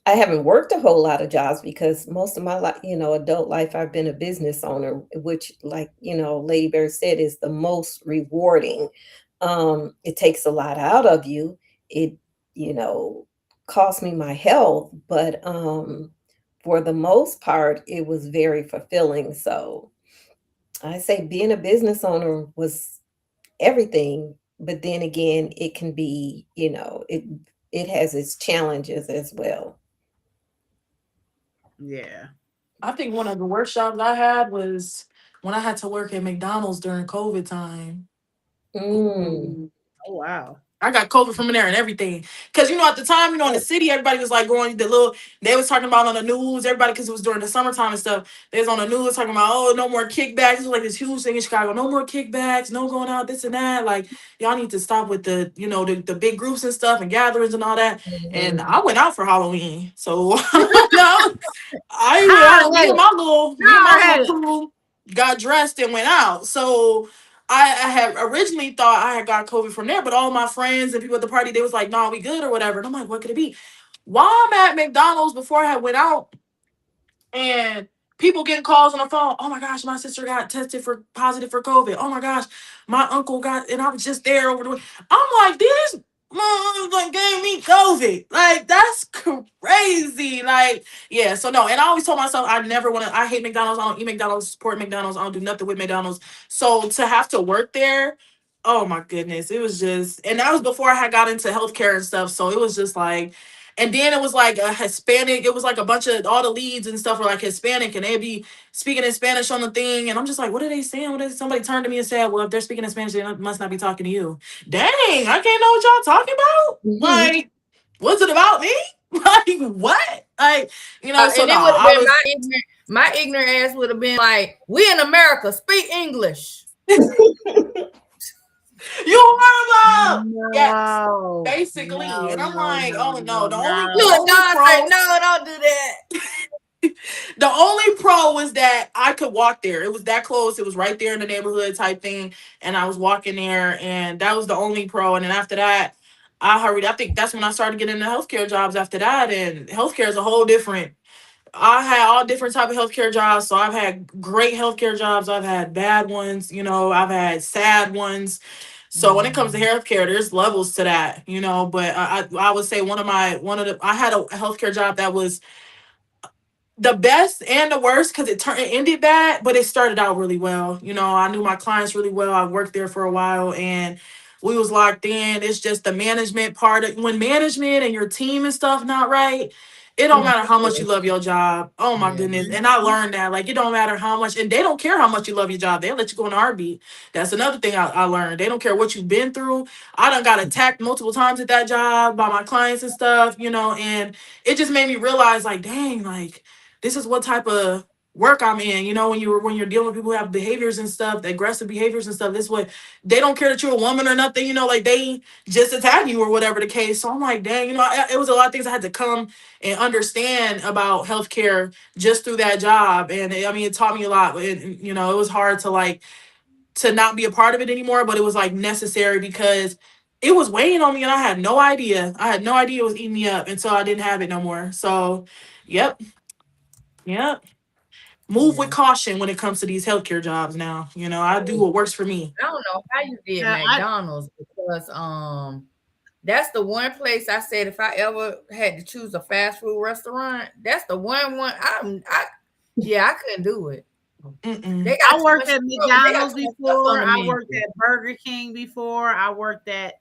I haven't worked a whole lot of jobs because most of my life, adult life, I've been a business owner, which, like, Lady Bear said, is the most rewarding. It takes a lot out of you. It, cost me my health, but for the most part, it was very fulfilling. So I say being a business owner was everything, but then again, it can be, it has its challenges as well. Yeah. I think one of the worst jobs I had was when I had to work at McDonald's during COVID time. Mm. Oh, wow. I got COVID from in there and everything. Because, at the time, in the city, everybody was like going they was talking about on the news, everybody, because it was during the summertime and stuff. They was on the news talking about, oh, no more kickbacks. It was like this huge thing in Chicago. No more kickbacks, no going out, this and that. Like, y'all need to stop with the big groups and stuff and gatherings and all that. Mm-hmm. And I went out for Halloween. So, I went out, me and my little crew got dressed and went out. So, I had originally thought I had got COVID from there, but all my friends and people at the party, they was like, "Nah, we good or whatever." And I'm like, "What could it be?" While I'm at McDonald's before I had went out, and people getting calls on the phone. Oh my gosh, my sister got tested for positive for COVID. Oh my gosh, my uncle got, and I was just there over the. I'm like, this motherfucker gave me COVID. Like, that's crazy. Like, yeah. So no, and I always told myself I never want to. I hate McDonald's. I don't eat McDonald's. Support McDonald's. I don't do nothing with McDonald's. So to have to work there. Oh my goodness, it was just, and that was before I had got into healthcare and stuff. So it was just like, and then it was like a Hispanic. It was like a bunch of all the leads and stuff were like Hispanic, and they'd be speaking in Spanish on the thing. And I'm just like, what are they saying? What is somebody turned to me and said, well, if they're speaking in Spanish, they must not be talking to you. Dang, I can't know what y'all talking about. Mm-hmm. Like, was it about me? Like, what? Like, so and it would have been my ignorant ass would have been like, we in America, speak English. You heard them? No, yes, basically. No, and I'm like, oh no. The only no, don't do that. The only pro was that I could walk there. It was that close. It was right there in the neighborhood type thing. And I was walking there, and that was the only pro. And then after that, I hurried. I think that's when I started getting into healthcare jobs after that. And healthcare is a whole different. I had all different type of healthcare jobs. So I've had great healthcare jobs. I've had bad ones. I've had sad ones. So when it comes to healthcare, there's levels to that. But I would say I had a healthcare job that was the best and the worst because it ended bad, but it started out really well. I knew my clients really well. I worked there for a while and we was locked in. It's just the management part of when management and your team and stuff not right. It don't matter how much you love your job. Oh my goodness. And I learned that, like, it don't matter how much, and they don't care how much you love your job. They'll let you go in a heartbeat. That's another thing I learned. They don't care what you've been through. I done got attacked multiple times at that job by my clients and stuff, and it just made me realize, like, dang, like, this is what type of work I'm in, when you're dealing with people who have behaviors and stuff, the aggressive behaviors and stuff. This is what they don't care that you're a woman or nothing, like they just attack you or whatever the case. So I'm like, dang, it was a lot of things I had to come and understand about healthcare just through that job. And it taught me a lot. It was hard to to not be a part of it anymore, but it was like necessary because it was weighing on me and I had no idea. I had no idea it was eating me up, and so I didn't have it no more. So, yep. Move with Yeah. caution when it comes to these healthcare jobs now. You know, I do what works for me. I don't know how you did Yeah, McDonald's because that's the one place I said if I ever had to choose a fast food restaurant, that's the one I couldn't do it. Mm-mm. They got I too worked much at stuff- they got McDonald's too much stuff on before. the I menu. worked at Burger King before. I worked at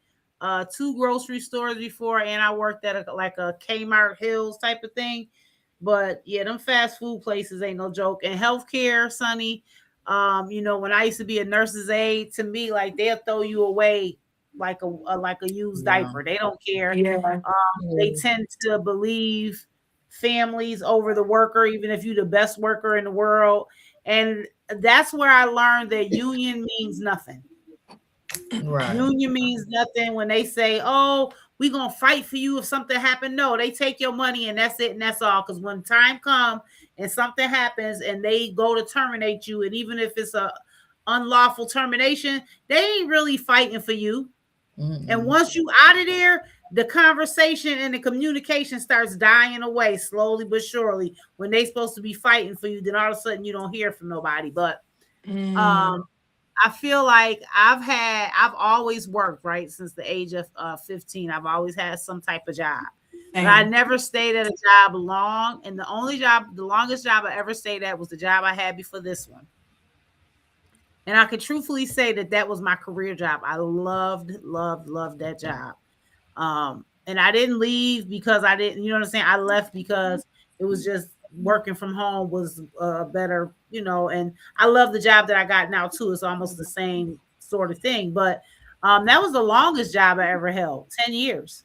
2 grocery stores before, and I worked at a Kmart Hills type of thing. But yeah, them fast food places ain't no joke. And healthcare, Sonny, you know, when I used to be a nurse's aide, to me, like they'll throw you away like a used Yeah. diaper. They don't care. Yeah. They tend to believe families over the worker, even if you're the best worker in the world. And that's where I learned that union means nothing. Right. Union means nothing when they say, oh, we're going to fight for you if something happened. No, they take your money and that's it and that's all. Because when time comes and something happens and they go to terminate you, and even if it's a unlawful termination, they ain't really fighting for you. And once you out of there, the conversation and the communication starts dying away slowly but surely. When they supposed to be fighting for you, then all of a sudden you don't hear from nobody. But I feel like I've always worked, right, since the age of 15. I've always had some type of job. But I never stayed at a job long. And the longest job I ever stayed at was the job I had before this one. And I could truthfully say that was my career job. I loved that job. And I didn't leave because I didn't, you know what I'm saying? I left because it was just working from home was better, you know, and I love the job that I got now too. It's almost the same sort of thing. But that was the longest job I ever held, 10 years.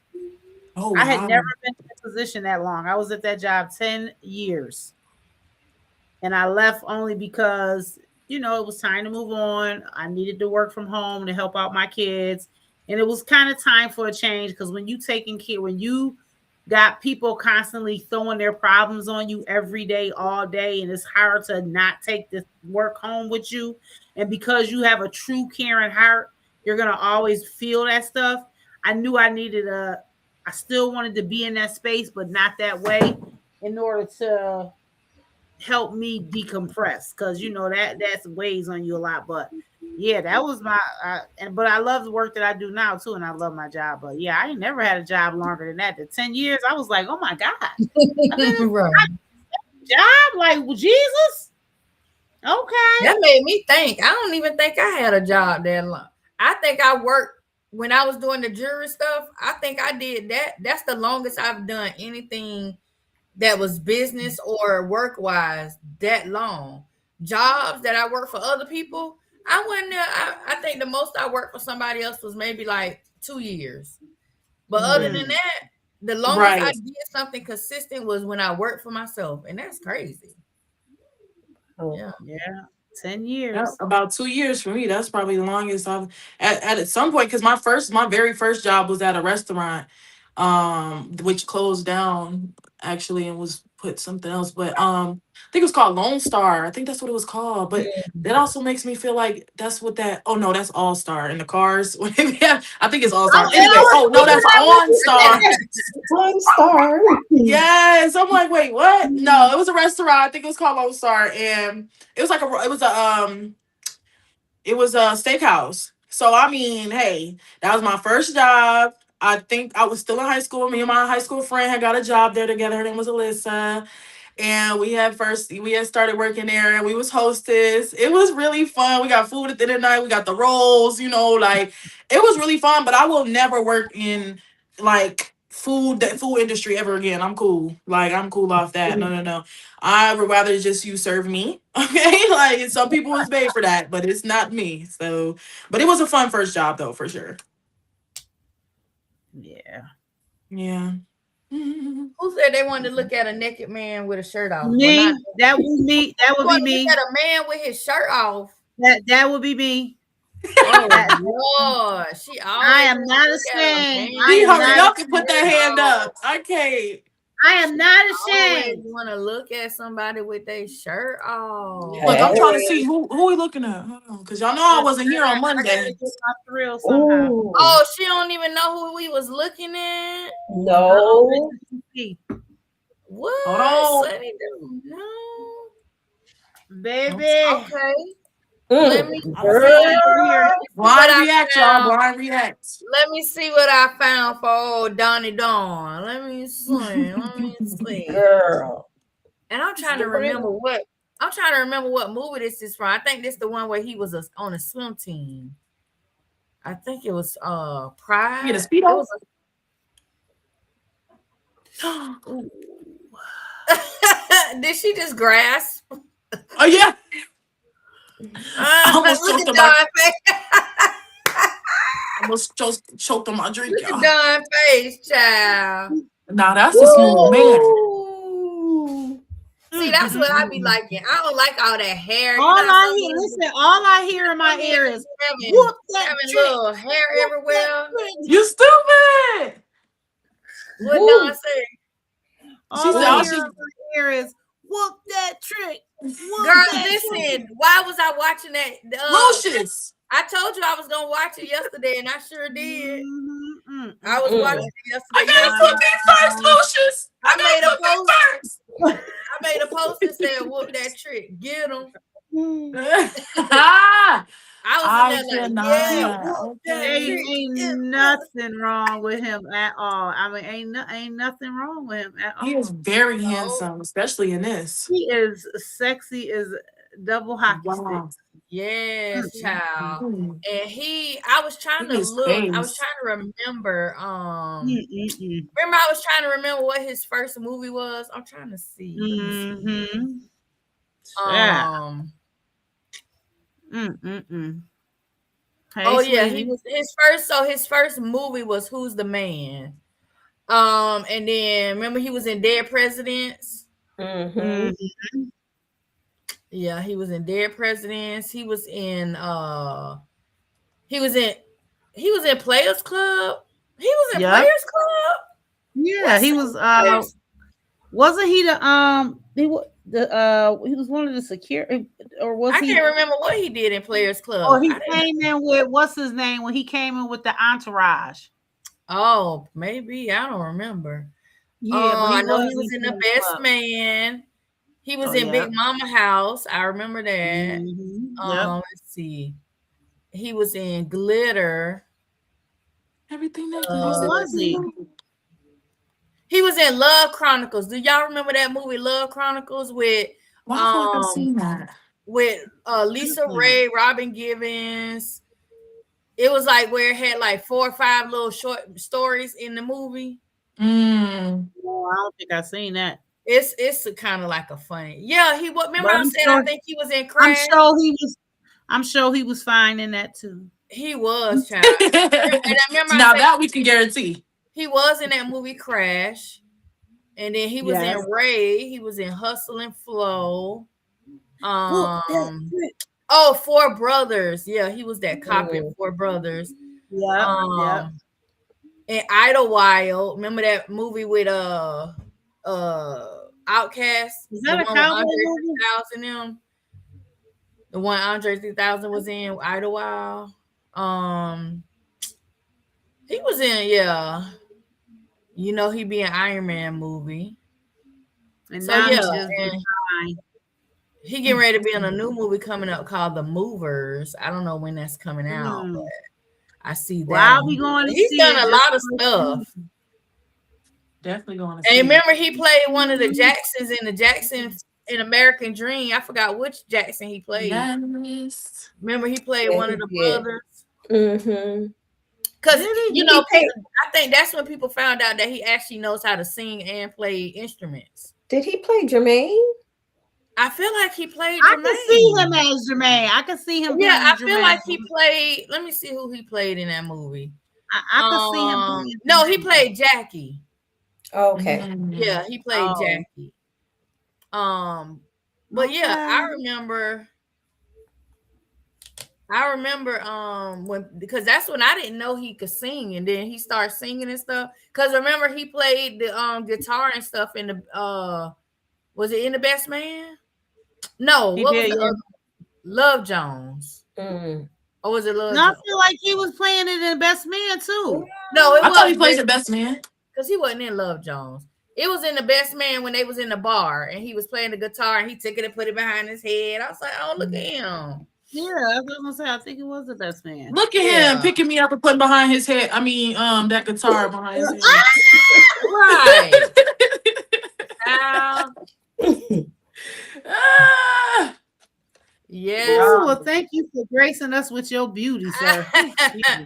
Oh, I had never been in a position that long. I was at that job 10 years. And I left only because, you know, it was time to move on. I needed to work from home to help out my kids. And it was kind of time for a change because when you got people constantly throwing their problems on you every day, all day, and it's hard to not take this work home with you. And because you have a true caring heart, you're going to always feel that stuff. I knew I still wanted to be in that space, but not that way, in order to help me decompress. Because, you know, that's weighs on you a lot. But yeah, that was but I love the work that I do now too, and I love my job. But yeah, I ain't never had a job longer than that. The 10 years, I was like, oh my God, Right. job, like, well, Jesus. Okay. That made me think. I don't even think I had a job that long. I think I worked when I was doing the jury stuff. I think I did that. That's the longest I've done anything that was business or work wise that long. Jobs that I work for other people, I wasn't there. I think the most I worked for somebody else was maybe like 2 years. But other than that, the longest I did something consistent was when I worked for myself. And that's crazy. Oh. Yeah. 10 years. Yeah, about 2 years for me. That's probably the longest I've at some point, because my very first job was at a restaurant, which closed down actually and was put something else. But I think it was called Lone Star. I think that's what it was called. But that also makes me feel like that's what oh no, that's All Star in the cars. I think it's All Star. Anyway, no, that's OnStar. OnStar. Yes. I'm like, wait, what? No, it was a restaurant. I think it was called Lone Star, and it was like it was a steakhouse. So I mean, hey, that was my first job. I think I was still in high school. Me and my high school friend had got a job there together. Her name was Alyssa. And we had started working there, and we was hostess. It was really fun. We got food at the end of the night. We got the rolls, you know, like it was really fun. But I will never work in like food industry ever again. I'm cool. Like I'm cool off that. No. I would rather just you serve me. Okay. Like some people was made for that, but it's not me. So, but it was a fun first job though, for sure. Yeah. Yeah. Who said they wanted to look at a naked man with a shirt off? Me. That would be me. That would be me. Look at a man with his shirt off. That would be me. Oh Lord, I am not a stain. Hurry up and put that hand up. I can't. I am not always ashamed. want to look at somebody with their shirt off. Look, I'm trying to Hey. see who we looking at. Hold on, because y'all know I wasn't here on I gotta Monday. get my thrill somehow. Ooh. Oh, she don't even know who we was looking at. No. What? Hold on. Sunny don't know. Baby. Okay. Let me Girl. Blind react, y'all. Blind react. Let me see what I found for old Donnie Dawn. Let me see. Girl. And I'm trying to remember what movie this is from. I think this is the one where he was on a swim team. I think it was Pride. Get a Speedo. Did she just grasp? Oh yeah. Almost Look choked at on my- Don's face. Almost choked on my drink, Look y'all. at Don's face, child. Nah, that's a smooth man. Ooh. See, that's what I be liking. I don't like all that hair. All I hear in my ear is whoop that having trick. little hair everywhere. You stupid. What Woo. Don say? All said I all hear she- in my ear is whoop that trick. Whoop Girl, that listen. Why was I watching that? Lucius. I told you I was gonna watch it yesterday, and I sure did. Mhm, I was Mm. watching it yesterday. I gotta put me first, Lucius. I made a gotta put me first. I made a post that said, "Whoop that trick, get him." I was in there like, yeah, whoop that Okay. trick. Ain't nothing wrong with him at all. I mean, ain't nothing wrong with him at all. He is very handsome, especially in this. He is sexy as double hockey Wow. sticks. Yes, child. Mm. And I was trying to His look. I was face. trying to remember. Mm-mm-mm. Remember, I was trying to remember what his first movie was. I'm trying to see. Mm-hmm. Yeah. Um. Mm-mm-mm. Hey, Oh yeah, sweetie. he was his first movie was Who's the Man? And then remember he was in Dead Presidents. Mm-hmm. Mhm. Yeah, he was in Dead Presidents. He was in Players Club. He was in Yep. Players Club. Yeah, he was. Wasn't he the he was one of the security, or was I he? can't remember what he did in Players Club. Or he I didn't- came in with what's his name when he came in with the entourage. Oh, maybe I don't remember. Yeah, I know he was was in The Players Best Club. Man. He was Oh, in yeah. Big Mama House. I remember that. Mhm. Yep. Let's see. He was in Glitter. Everything that What was he? He was in Love Chronicles. Do y'all remember that movie Love Chronicles with Why I feel like I've seen that? Lisa Ray, Robin Givens? It was like where it had like 4 or 5 little short stories in the movie. Mm. No, I don't think I've seen that. It's kind of like a funny. Yeah, remember But I I'm said sure- I think he was in Crash. I'm sure he was fine in that too. He was, child. And I remember Now I said that we can guarantee. he was in that movie Crash. And then he was Yes. in Ray. He was in Hustle and Flow. Yep. Four Brothers. Yeah, he was that cop in Four Brothers. Yep. And Idlewild. Remember that movie with Outkast? Is that a The one with cowboy Andre movie? 3000 them? The one Andre 3000 was in Idlewild. He was in, yeah. You know, he be an Iron Man movie. And So now yeah, he's just and fine. he getting ready to be in a new movie coming up called The Movers. I don't know when that's coming out, but I see that. Well, I'll be going to He's see done it a just lot of to stuff. Definitely going to see. And remember, he played one of the Jacksons in the Jackson in American Dream. I forgot which Jackson he played. Yes. Remember, he played Yeah, one of the he did. brothers. Mm-hmm. Because Did you know, I think that's when people found out that he actually knows how to sing and play instruments. Did he play Jermaine? I feel like he played. I Jermaine. can see him as Jermaine. I can see him. Yeah, I playing feel like Jermaine. he played. Let me see who he played in that movie. I can see him. Playing No, he Jermaine. played Jackie. Okay. Mhm. Yeah, he played Oh. Jackie. But yeah, I remember. I remember when because that's when I didn't know he could sing, and then he started singing and stuff. Cause remember he played the guitar and stuff in the was it in the Best Man? No, He what was did, the yeah. other Love Jones? Mm. Or was it Love No, I Jones? feel like he was playing it in Best Man too. No, it I thought he was plays the Best best man. because he wasn't in Love Jones. It was in the Best Man when they was in the bar and he was playing the guitar and he took it and put it behind his head. I was like, oh look at him. Yeah, I was gonna say. I think it was the Best Man. Look at him Yeah. picking me up and putting behind his head. I mean, that guitar behind his head. Right. Ah, Yeah. Ooh, well, thank you for gracing us with your beauty, sir.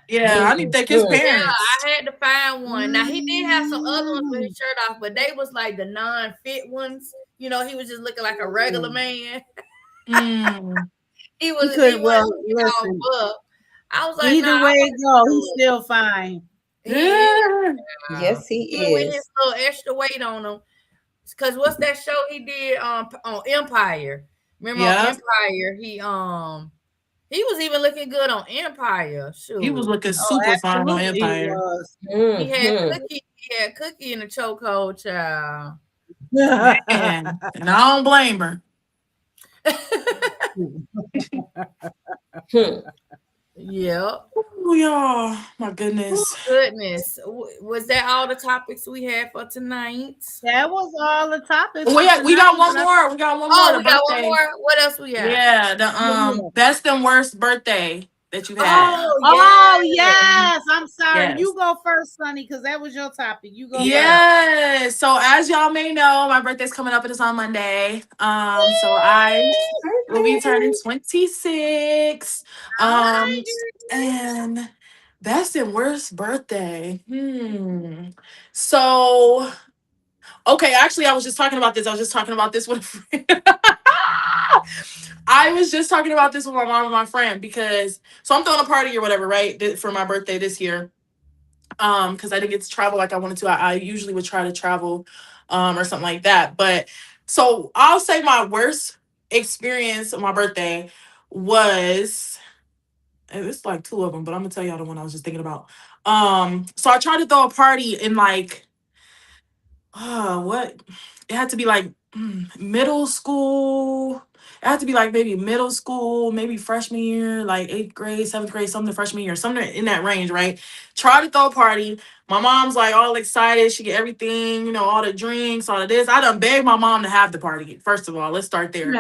yeah, I need to thank his Mhm. Yeah, parents. I had to find one. Now he did have some other ones with his Mm. shirt off, but they was like the non-fit ones. You know, he was just looking like a regular man. Mm. He He was he could. Well, wasn't looking all listen. buff. I was like, Either nah, way I it go, want he's still fine. he is. Yeah. Yes, he Even with his is. little extra weight on him. Cause what's that show he did on Empire? Remember on Yeah, Empire, he was even looking good on Empire. he was Shoot. looking Oh, super fine on absolutely, he Empire. was. Mhm. He had Cookie in the chokehold, child. Man, and I don't blame her. Hmm. Yep. Oh, y'all, my goodness. Goodness. Was that all the topics we had for tonight? That was all the topics. We for got tonight, one but I- more. We got one more. Oh, The we got one birthday. more. What else we got? Yeah, the Yeah. best and worst birthday that you've had. Oh yes, I'm sorry. Yes. You go first, Sonny, because that was your topic. You go first. Yes. So as y'all may know, my birthday's coming up. It is on Monday. So I will be turning 26. And best and worst birthday. So okay, actually, I was just talking about this. I was just talking about this with a friend. I was just talking about this with my mom and my friend because so I'm throwing a party or whatever, right? For my birthday this year. Because I didn't get to travel like I wanted to. I usually would try to travel or something like that. But so I'll say my worst experience on my birthday was it's like two of them, but I'm gonna tell y'all the one I was just thinking about. So I tried to throw a party in like what? It had to be like middle school. It had to be like maybe middle school, maybe freshman year, like 8th grade, 7th grade, something freshman year, something in that range, right? Try to throw a party. My mom's like all excited. She get everything, all the drinks, all of this. I done begged my mom to have the party. First of all, let's start there.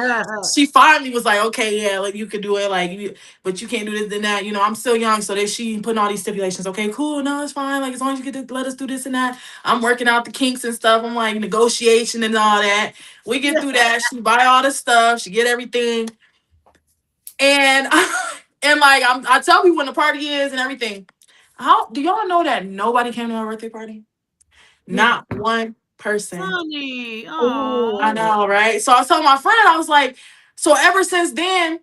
She finally was like, okay, yeah, like you could do it, but you can't do this and that. I'm still young, so she putting all these stipulations. Okay, cool, no, it's fine. Like as long as you get to let us do this and that. I'm working out the kinks and stuff. I'm like negotiation and all that. We get through that. She buy all the stuff. She get everything. And and like I tell people when the party is and everything. How do y'all know that nobody came to my birthday party? Not one person. Sonny. I Oh. know, right? So I was telling my friend, I was like, so ever since then,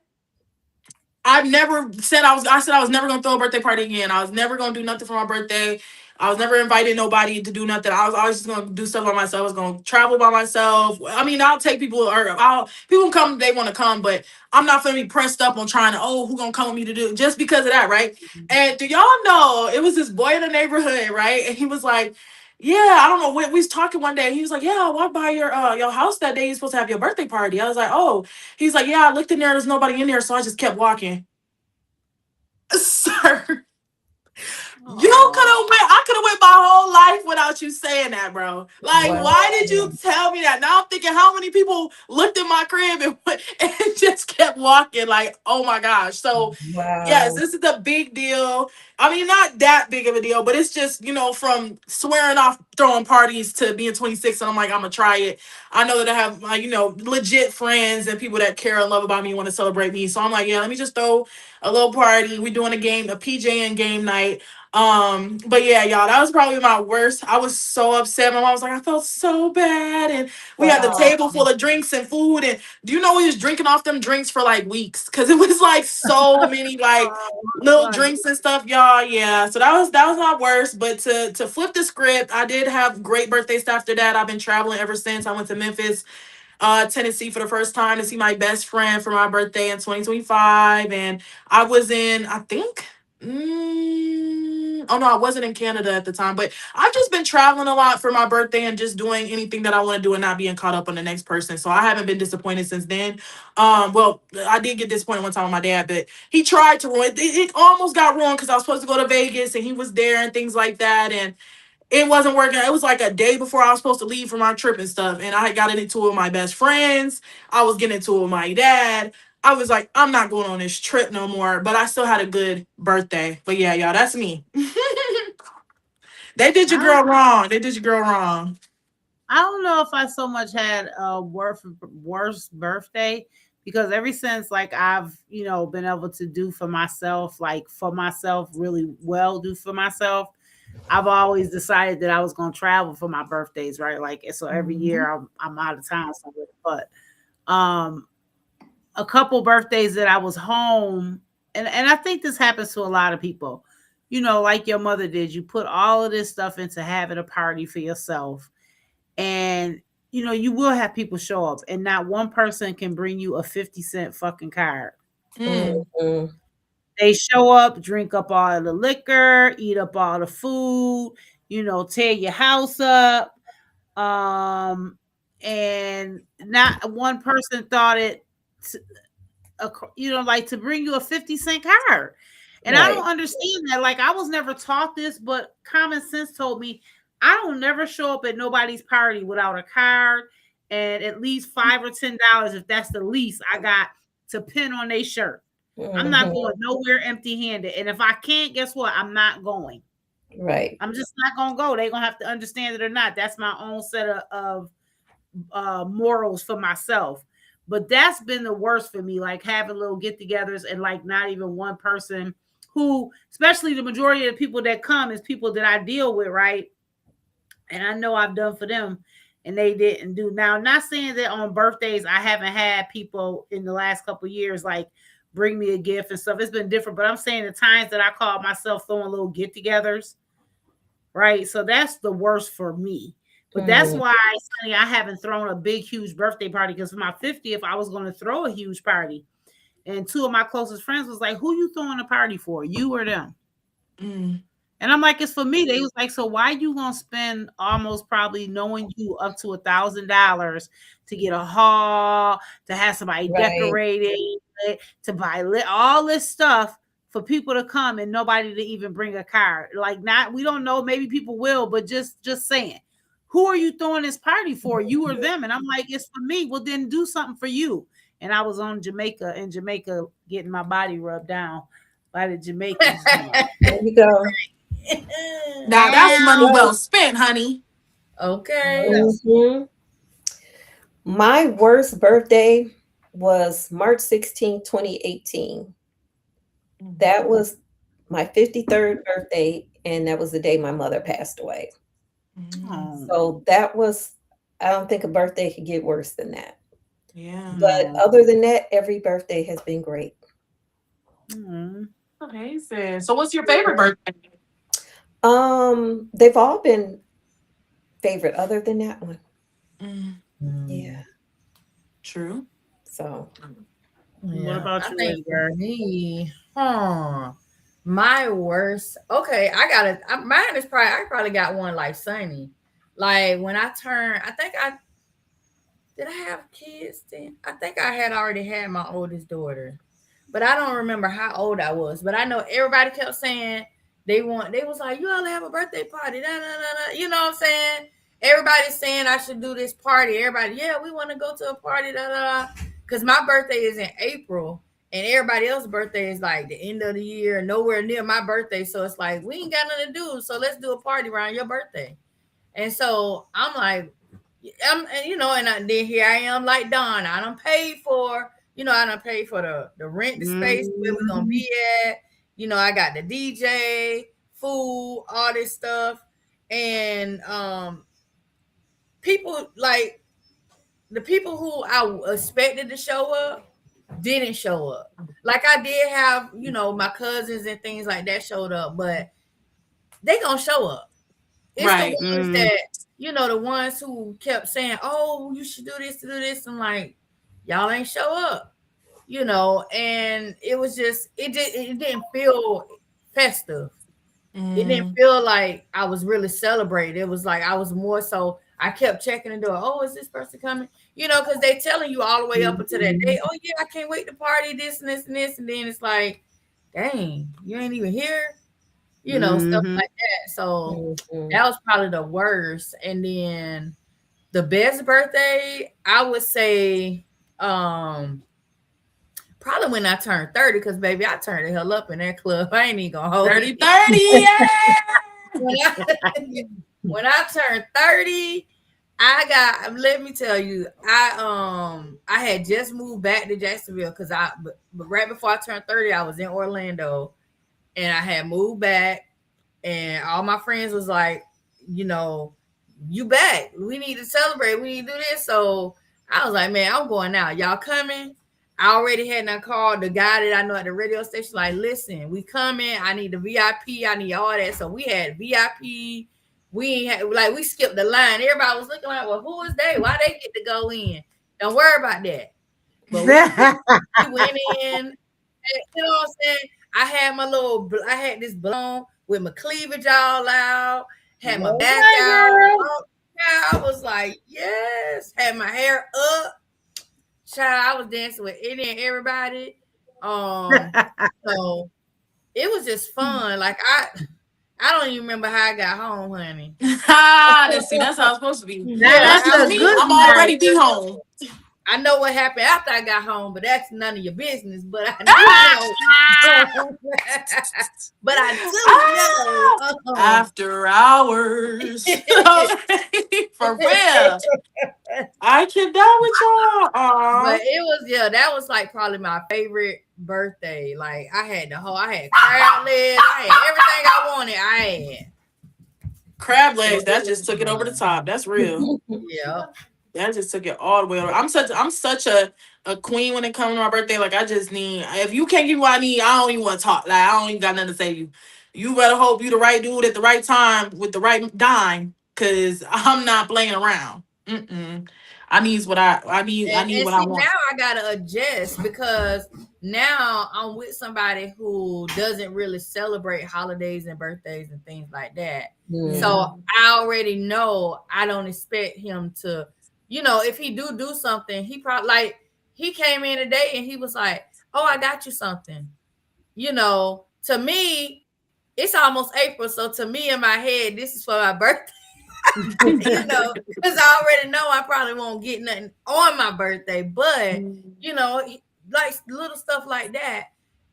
I've never said I said I was never gonna throw a birthday party again. I was never gonna do nothing for my birthday. I was never inviting nobody to do nothing. I was always just gonna do stuff by myself. I was gonna travel by myself. I mean, I'll take people people come, they want to come, but I'm not gonna be pressed up on trying to, who gonna come with me to do just because of that, right? And do y'all know it was this boy in the neighborhood, right? And he was like, yeah, I don't know. We was talking one day. He was like, yeah, I walked by your house that day. You're supposed to have your birthday party. I was like, oh. He's like, yeah, I looked in there. There's nobody in there, so I just kept walking. Sir, I could have went my whole life without you saying that, bro. Like, Wow. why did you tell me that? Now I'm thinking how many people looked in my crib and just kept walking. Like, oh my gosh. So Wow. yes, this is a big deal. I mean, not that big of a deal, but it's just, from swearing off throwing parties to being 26, and I'm like, I'm gonna try it. I know that I have like, legit friends and people that care and love about me and want to celebrate me. So I'm like, yeah, let me just throw a little party. We're doing a PJN game night. But yeah, y'all, that was probably my worst. I was so upset. My mom was like, I felt so bad. And we had the Wow. table full of drinks and food. And do you know we was drinking off them drinks for like weeks? Cause it was like so many like little drinks and stuff, y'all. Yeah. So that was my worst. But to flip the script, I did have great birthdays after that. I've been traveling ever since. I went to Memphis Tennessee for the first time to see my best friend for my birthday in 2025. And I was in, I think, oh no, I wasn't in Canada at the time, but I've just been traveling a lot for my birthday and just doing anything that I want to do and not being caught up on the next person. So I haven't been disappointed since then. Well, I did get disappointed one time with my dad, but he tried to ruin it. It almost got ruined because I was supposed to go to Vegas and he was there and things like that. And it wasn't working. It was like a day before I was supposed to leave for my trip and stuff. And I had gotten into it with my best friends. I was getting into it with my dad. I was like, I'm not going on this trip no more. But I still had a good birthday. But yeah, y'all, that's me. They did your girl wrong. They did your girl wrong. I don't know if I so much had a worse birthday, because ever since like I've been able to do for myself, really well do for myself, I've always decided that I was going to travel for my birthdays, right? Like, so every year I'm out of town somewhere. But a couple birthdays that I was home, and I think this happens to a lot of people, like your mother did. You put all of this stuff into having a party for yourself, and you will have people show up, and not one person can bring you a 50-cent fucking card. Mm-hmm. They show up, drink up all the liquor, eat up all the food, tear your house up. And not one person thought it, like to bring you a 50-cent card. And I don't understand that. Like, I was never taught this, but common sense told me I don't never show up at nobody's party without a card and at least $5 or $10, if that's the least, I got to pin on their shirt. I'm not going nowhere empty-handed. And if I can't, guess what? I'm not going. Right. I'm just not going to go. They're going to have to understand it or not. That's my own set of morals for myself. But that's been the worst for me, like having little get-togethers and like not even one person who, especially the majority of the people that come is people that I deal with, right? And I know I've done for them and they didn't do. Now, I'm not saying that on birthdays I haven't had people in the last couple of years like bring me a gift and stuff. It's been different, but I'm saying the times that I caught myself throwing little get-togethers, right? So that's the worst for me. But that's why, Sonny, I haven't thrown a big, huge birthday party, because for my 50th, I was going to throw a huge party. And two of my closest friends was like, who you throwing a party for, you or them? And I'm like, it's for me. They was like, so why you going to spend almost probably knowing you up to $1,000 to get a hall, to have somebody decorated, to buy all this stuff for people to come and nobody to even bring a card? Like, not, we don't know, maybe people will, but just saying. Who are you throwing this party for, you or them? And I'm like, it's for me. Well, then do something for you. And I was in Jamaica, getting my body rubbed down by the Jamaicans. There you go. Now that's money well spent, honey. Okay. Mm-hmm. My worst birthday was March 16, 2018. That was my 53rd birthday, and that was the day my mother passed away. So that was, I don't think a birthday could get worse than that. Yeah. But other than that, every birthday has been great. Amazing. So what's your favorite birthday? They've all been favorite other than that one. Yeah. True. So What about you, think Edgar? for me, my worst. Okay, mine is I probably got one like Sunny. Like when I turned, did I have kids then? I think I had already had my oldest daughter, but I don't remember how old I was. But I know everybody kept saying they was like, you all have a birthday party, you know what I'm saying? Everybody's saying I should do this party. Everybody, yeah, we want to go to a party, because my birthday is in April. And everybody else's birthday is like the end of the year, nowhere near my birthday. So it's like, we ain't got nothing to do. So let's do a party around your birthday. And so I'm like, and then here I am like Dawn. I done paid for the rent, the space where we're going to be at. I got the DJ, food, all this stuff. And people, like the people who I expected to show up, didn't show up. Like I did have, my cousins and things like that showed up, but they gonna show up. It's the ones that, the ones who kept saying, "Oh, you should do this," and like, y'all ain't show up, and it was just it didn't feel festive. It didn't feel like I was really celebrating. It was like I was more so. I kept checking the door. Oh, is this person coming? Because they telling you all the way up until that day. Oh yeah, I can't wait to party. This and this and this, and then it's like, dang, you ain't even here. Stuff like that. So that was probably the worst. And then the best birthday, I would say, probably when I turned 30, because baby, I turned the hell up in that club. I ain't even gonna hold 30, it. 30, yeah. When I turned 30, let me tell you, I had just moved back to Jacksonville because but right before I turned 30, I was in Orlando, and I had moved back, and all my friends was like, you back. We need to celebrate. We need to do this. So I was like, man, I'm going out. Y'all coming? I already had not called the guy that I know at the radio station. Like, listen, we coming. I need the VIP. I need all that. So we had VIP. We skipped the line. Everybody was looking like, well, who is they? Why they get to go in? Don't worry about that. But we went in. And, you know what I'm saying? I had this blown with my cleavage all out. Had my back out. I was like, yes. Had my hair up. Child, I was dancing with any and everybody. So it was just fun. Like I don't even remember how I got home, honey. See, that's how it's supposed to be. That's a good I'm already be home. I know what happened after I got home, but that's none of your business. But I do know. But I do know. After hours. For real. I cannot with y'all. But it was, that was like probably my favorite birthday. Like I had crab legs, I had everything I wanted. I had crab legs. That just took it over the top. That's real. Yeah. That just took it all the way over. I'm such a queen when it comes to my birthday. Like I just need, if you can't give me what I need, I don't even want to talk. Like I don't even got nothing to say to you. You better hope you the right dude at the right time with the right dime, cause I'm not playing around. I need what I need. I need what I want. Now I gotta adjust because now I'm with somebody who doesn't really celebrate holidays and birthdays and things like that. Yeah. So I already know I don't expect him to. If he do something, he probably like he came in today and he was like, "Oh, I got you something." To me, it's almost April, so to me in my head, this is for my birthday. Because I already know I probably won't get nothing on my birthday, but like little stuff like that,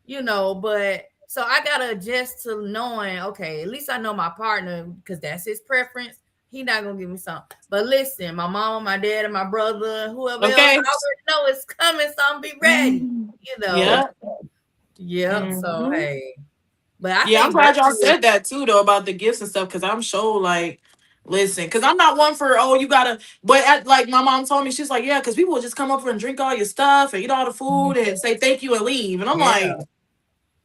But so I gotta adjust to knowing, okay, at least I know my partner because that's his preference. He not gonna give me something. But listen, my mama, my dad, and my brother, whoever else, I already know it's coming, so I'm be ready. Yeah. So hey, but I'm glad y'all said that too, though, about the gifts and stuff, because I'm sure like. Listen, because I'm not one for, you gotta, but like my mom told me, she's like, yeah, because people will just come over and drink all your stuff and eat all the food and say thank you and leave. And I'm like,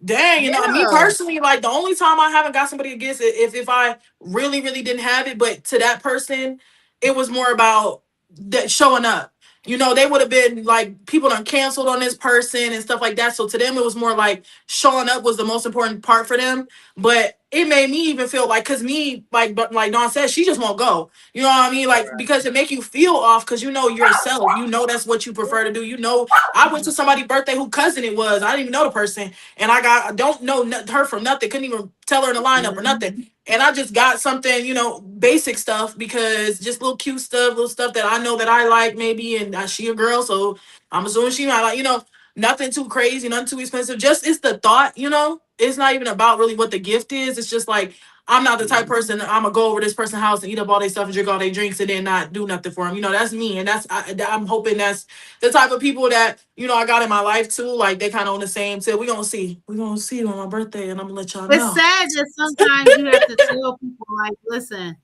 dang, me personally, like the only time I haven't got somebody a gift if I really, really didn't have it, but to that person, it was more about that showing up. They would have been like, people done canceled on this person and stuff like that. So to them, it was more like showing up was the most important part for them. But it made me even feel like, because me, like Dawn said, she just won't go. You know what I mean? Like, because it make you feel off because yourself. That's what you prefer to do. I went to somebody's birthday who cousin it was. I didn't even know the person. And I don't know her from nothing. Couldn't even tell her in the lineup or nothing. And I just got something, basic stuff because just little cute stuff, little stuff that I know that I like maybe. And she a girl, so I'm assuming she might like, nothing too crazy, nothing too expensive. Just it's the thought, It's not even about really what the gift is. It's just like, I'm not the type of person I'm gonna go over this person's house and eat up all their stuff and drink all their drinks and then not do nothing for them. That's me, and I'm hoping that's the type of people that I got in my life too. Like they kind of on the same tip. We're gonna see on my birthday, and I'm gonna let y'all know. It's sad that sometimes you have to tell people like, listen,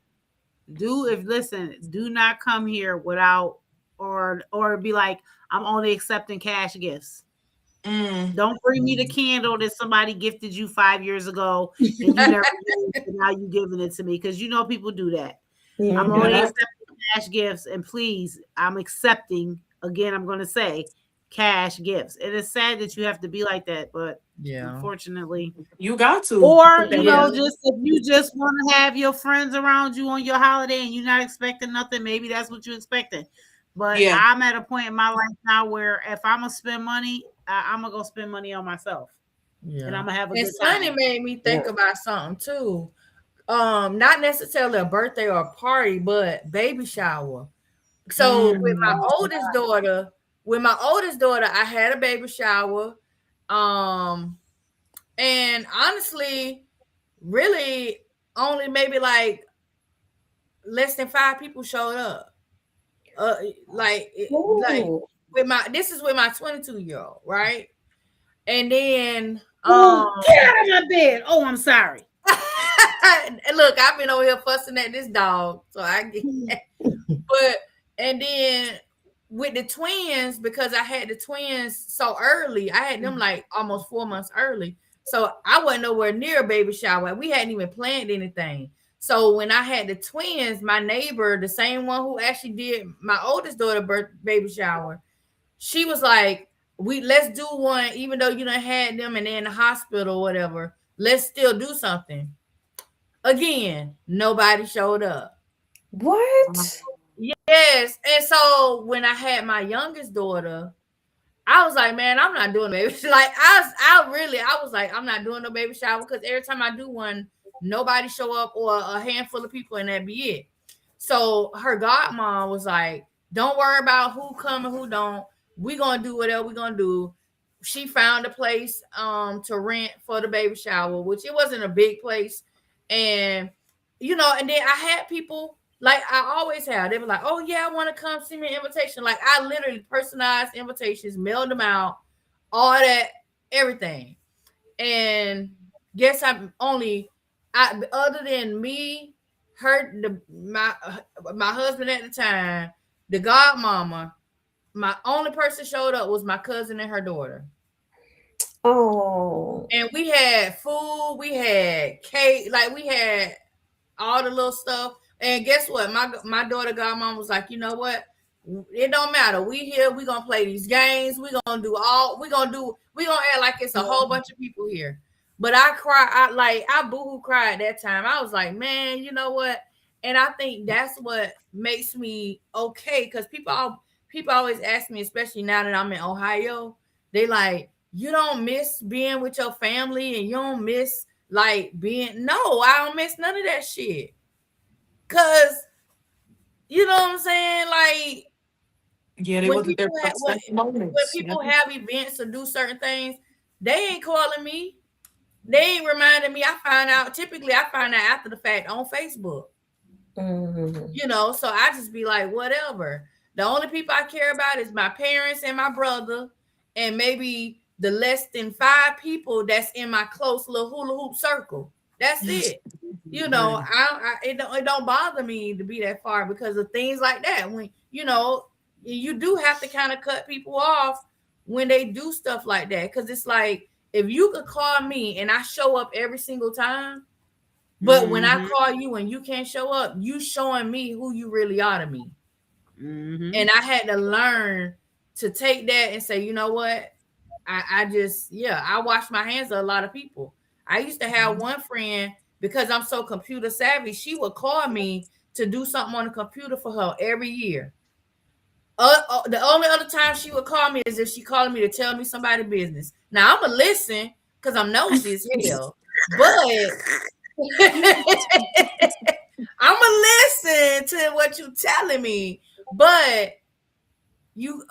do not come here without or be like, I'm only accepting cash gifts. Don't bring me the candle that somebody gifted you 5 years ago and you never used, and now you giving it to me, because people do that. I'm only Mhm. accepting cash gifts, and please, I'm accepting again. I'm going to say cash gifts. It is sad that you have to be like that, but Yeah. unfortunately, You got to. or Put that you Yeah. know, in. just if you just want to have your friends around you on your holiday and you're not expecting nothing, maybe that's what you're expecting. But Yeah. I'm at a point in my life now where if I'm gonna spend money, I'm gonna go spend money on myself, and Yeah. I'm gonna have a And good Sunny time. made me think Yeah. about something too. Not necessarily a birthday or a party, but baby shower. So with my Mm. oldest daughter, I had a baby shower. And honestly, really only maybe like less than 5 people showed up. Like Ooh. with my 22-year-old, right? And then Get out of my bed. Oh, I'm sorry. look, I've been over here fussing at this dog, so I get but and then with the twins, because I had the twins so early, I had them like almost 4 months early. So I wasn't nowhere near a baby shower. We hadn't even planned anything. So when I had the twins, my neighbor, the same one who actually did my oldest daughter baby shower, she was like, let's do one, even though you done had them and they're in the hospital or whatever. Let's still do something. Again, nobody showed up. What? Yes. And so when I had my youngest daughter, I was like, man, I'm not doing baby. Like I was like, I'm not doing no baby shower because every time I do one, nobody show up or a handful of people and that be it. So her godmom was like, don't worry about who come and who don't. We gonna do whatever we gonna do. She found a place to rent for the baby shower, which it wasn't a big place. And and then I had people like I always have. They were like, oh yeah, I want to come see me an invitation. Like I literally personalized invitations, mailed them out, all that, everything. And guess other than me, my husband at the time, the godmama, my only person showed up was my cousin and her daughter. Oh. And we had food, we had cake, like we had all the little stuff. And guess what? My daughter godmom was like, you know what? It don't matter. We here, we gonna play these games, we gonna act like it's a whole bunch of people here. But I boohoo cried that time. I was like, man, you know what? And I think that's what makes me okay, because people always ask me, especially now that I'm in Ohio, they like, you don't miss being with your family and you don't miss like being. No, I don't miss none of that shit. Cause you know what I'm saying? Like, Yeah, they wasn't there for certain when moments. people have events or do certain things, they ain't calling me. They ain't reminding me. Typically I find out after the fact on Facebook. Mhm. So I just be like, whatever. The only people I care about is my parents and my brother, and maybe the less than 5 people that's in my close little hula hoop circle. That's it. It don't bother me to be that far because of things like that. When you do have to kind of cut people off when they do stuff like that, because it's like, if you could call me and I show up every single time, but when I call you and you can't show up, you showing me who you really are to me. And I had to learn to take that and say, you know what? I wash my hands of a lot of people. I used to have one friend, because I'm so computer savvy, she would call me to do something on the computer for her every year. The only other time she would call me is if she calling me to tell me somebody's business. Now I'm gonna listen because I'm nosy as hell, but I'm gonna listen to what you telling me. But you,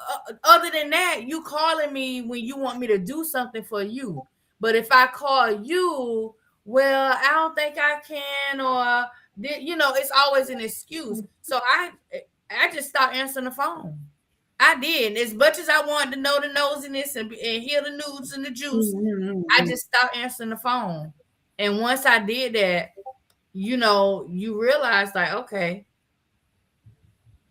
other than that, you calling me when you want me to do something for you. But if I call you, well, I don't think I can, or it's always an excuse. So I just stopped answering the phone. I did. As much as I wanted to know the nosiness and hear the news and the juice, I just stopped answering the phone. And once I did that, you realize like, okay,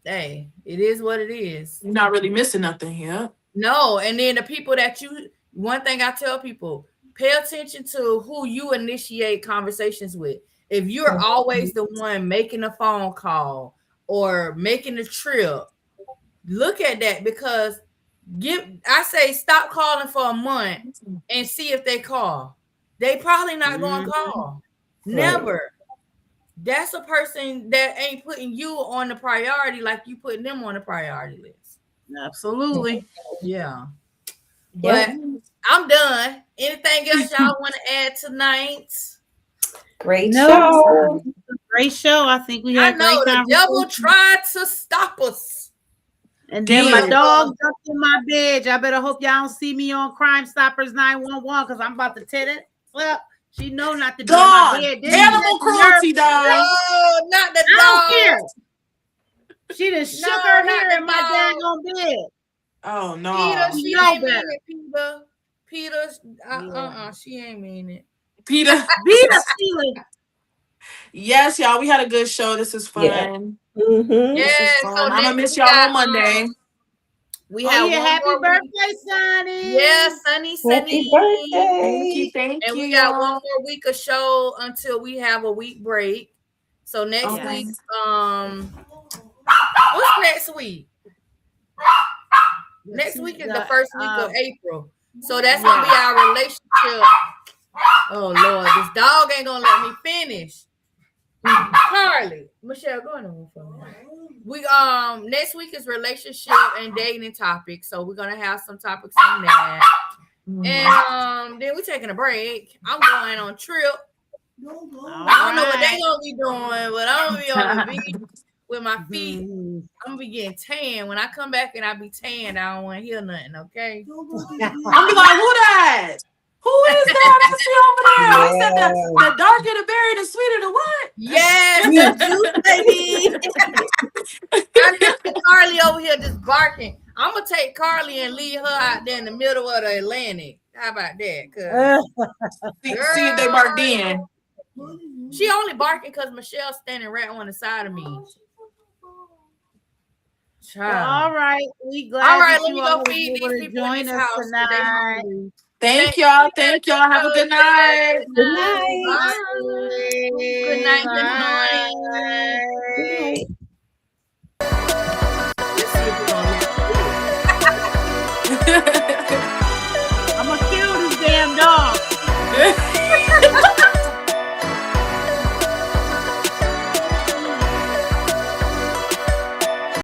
hey, it is what it is. You're not really missing nothing here. No, and then the people one thing I tell people, pay attention to who you initiate conversations with. If you're always the one making a phone call or making a trip, look at that, because I say stop calling for a month and see if they call. They probably not going to call. Never. That's a person that ain't putting you on the priority like you putting them on the priority list. Absolutely. Yeah. But I'm done. Anything else y'all want to add tonight? Great No. show. Great show. I think we I had know great the devil conversation. tried to stop us. And then my Yeah. dog jumped in my bed. I better hope y'all don't see me on Crime Stoppers 911 because I'm about to tear it up. She know not to be on Dog, my bed. animal cruelty, dog. Oh, not the I don't dog. care. She just shook No, her not hair the in my dog. daggone bed. Oh no. Peter, she know ain't mean better. it, Peter. Peter, she ain't mean it. Peter. Be the stealer. Yes, y'all. We had a good show. This is fun. Yeah. Mm-hmm. This is Yeah, fun. so I'm gonna next miss we y'all got, on Monday. We Oh, have yeah, one happy more week. birthday, Sonny. Yeah, Sunny. Happy Thank birthday. you. Thank And you. we got one y'all. more week of show until we have a week break. So next Okay. week, what's next week? Next week is the first week of April. So that's gonna be our relationship. Oh Lord, this dog ain't gonna let me finish. Carly, Michelle, go on for me. We next week is relationship and dating topics. So we're gonna have some topics on that. And then we're taking a break. I'm going on trip. I don't know what they gonna be doing, but I'm gonna be on the beach with my feet. I'm gonna be getting tan. When I come back and I be tan, I don't want to hear nothing. Okay. I'm be like, who that? Who is that? I see over there. I said the darker the berry, the sweeter the what? Yes, the juice, baby. I know Carly over here just barking. I'm gonna take Carly and leave her out there in the middle of the Atlantic. How about that? See if they bark then. She only barking because Michelle's standing right on the side of me. All right, we glad. All right, that let you me all go feed was able these to people in join this us house. They tonight. hungry. Thank y'all. Thank y'all. Have a good night. Good night. Good night. Good morning.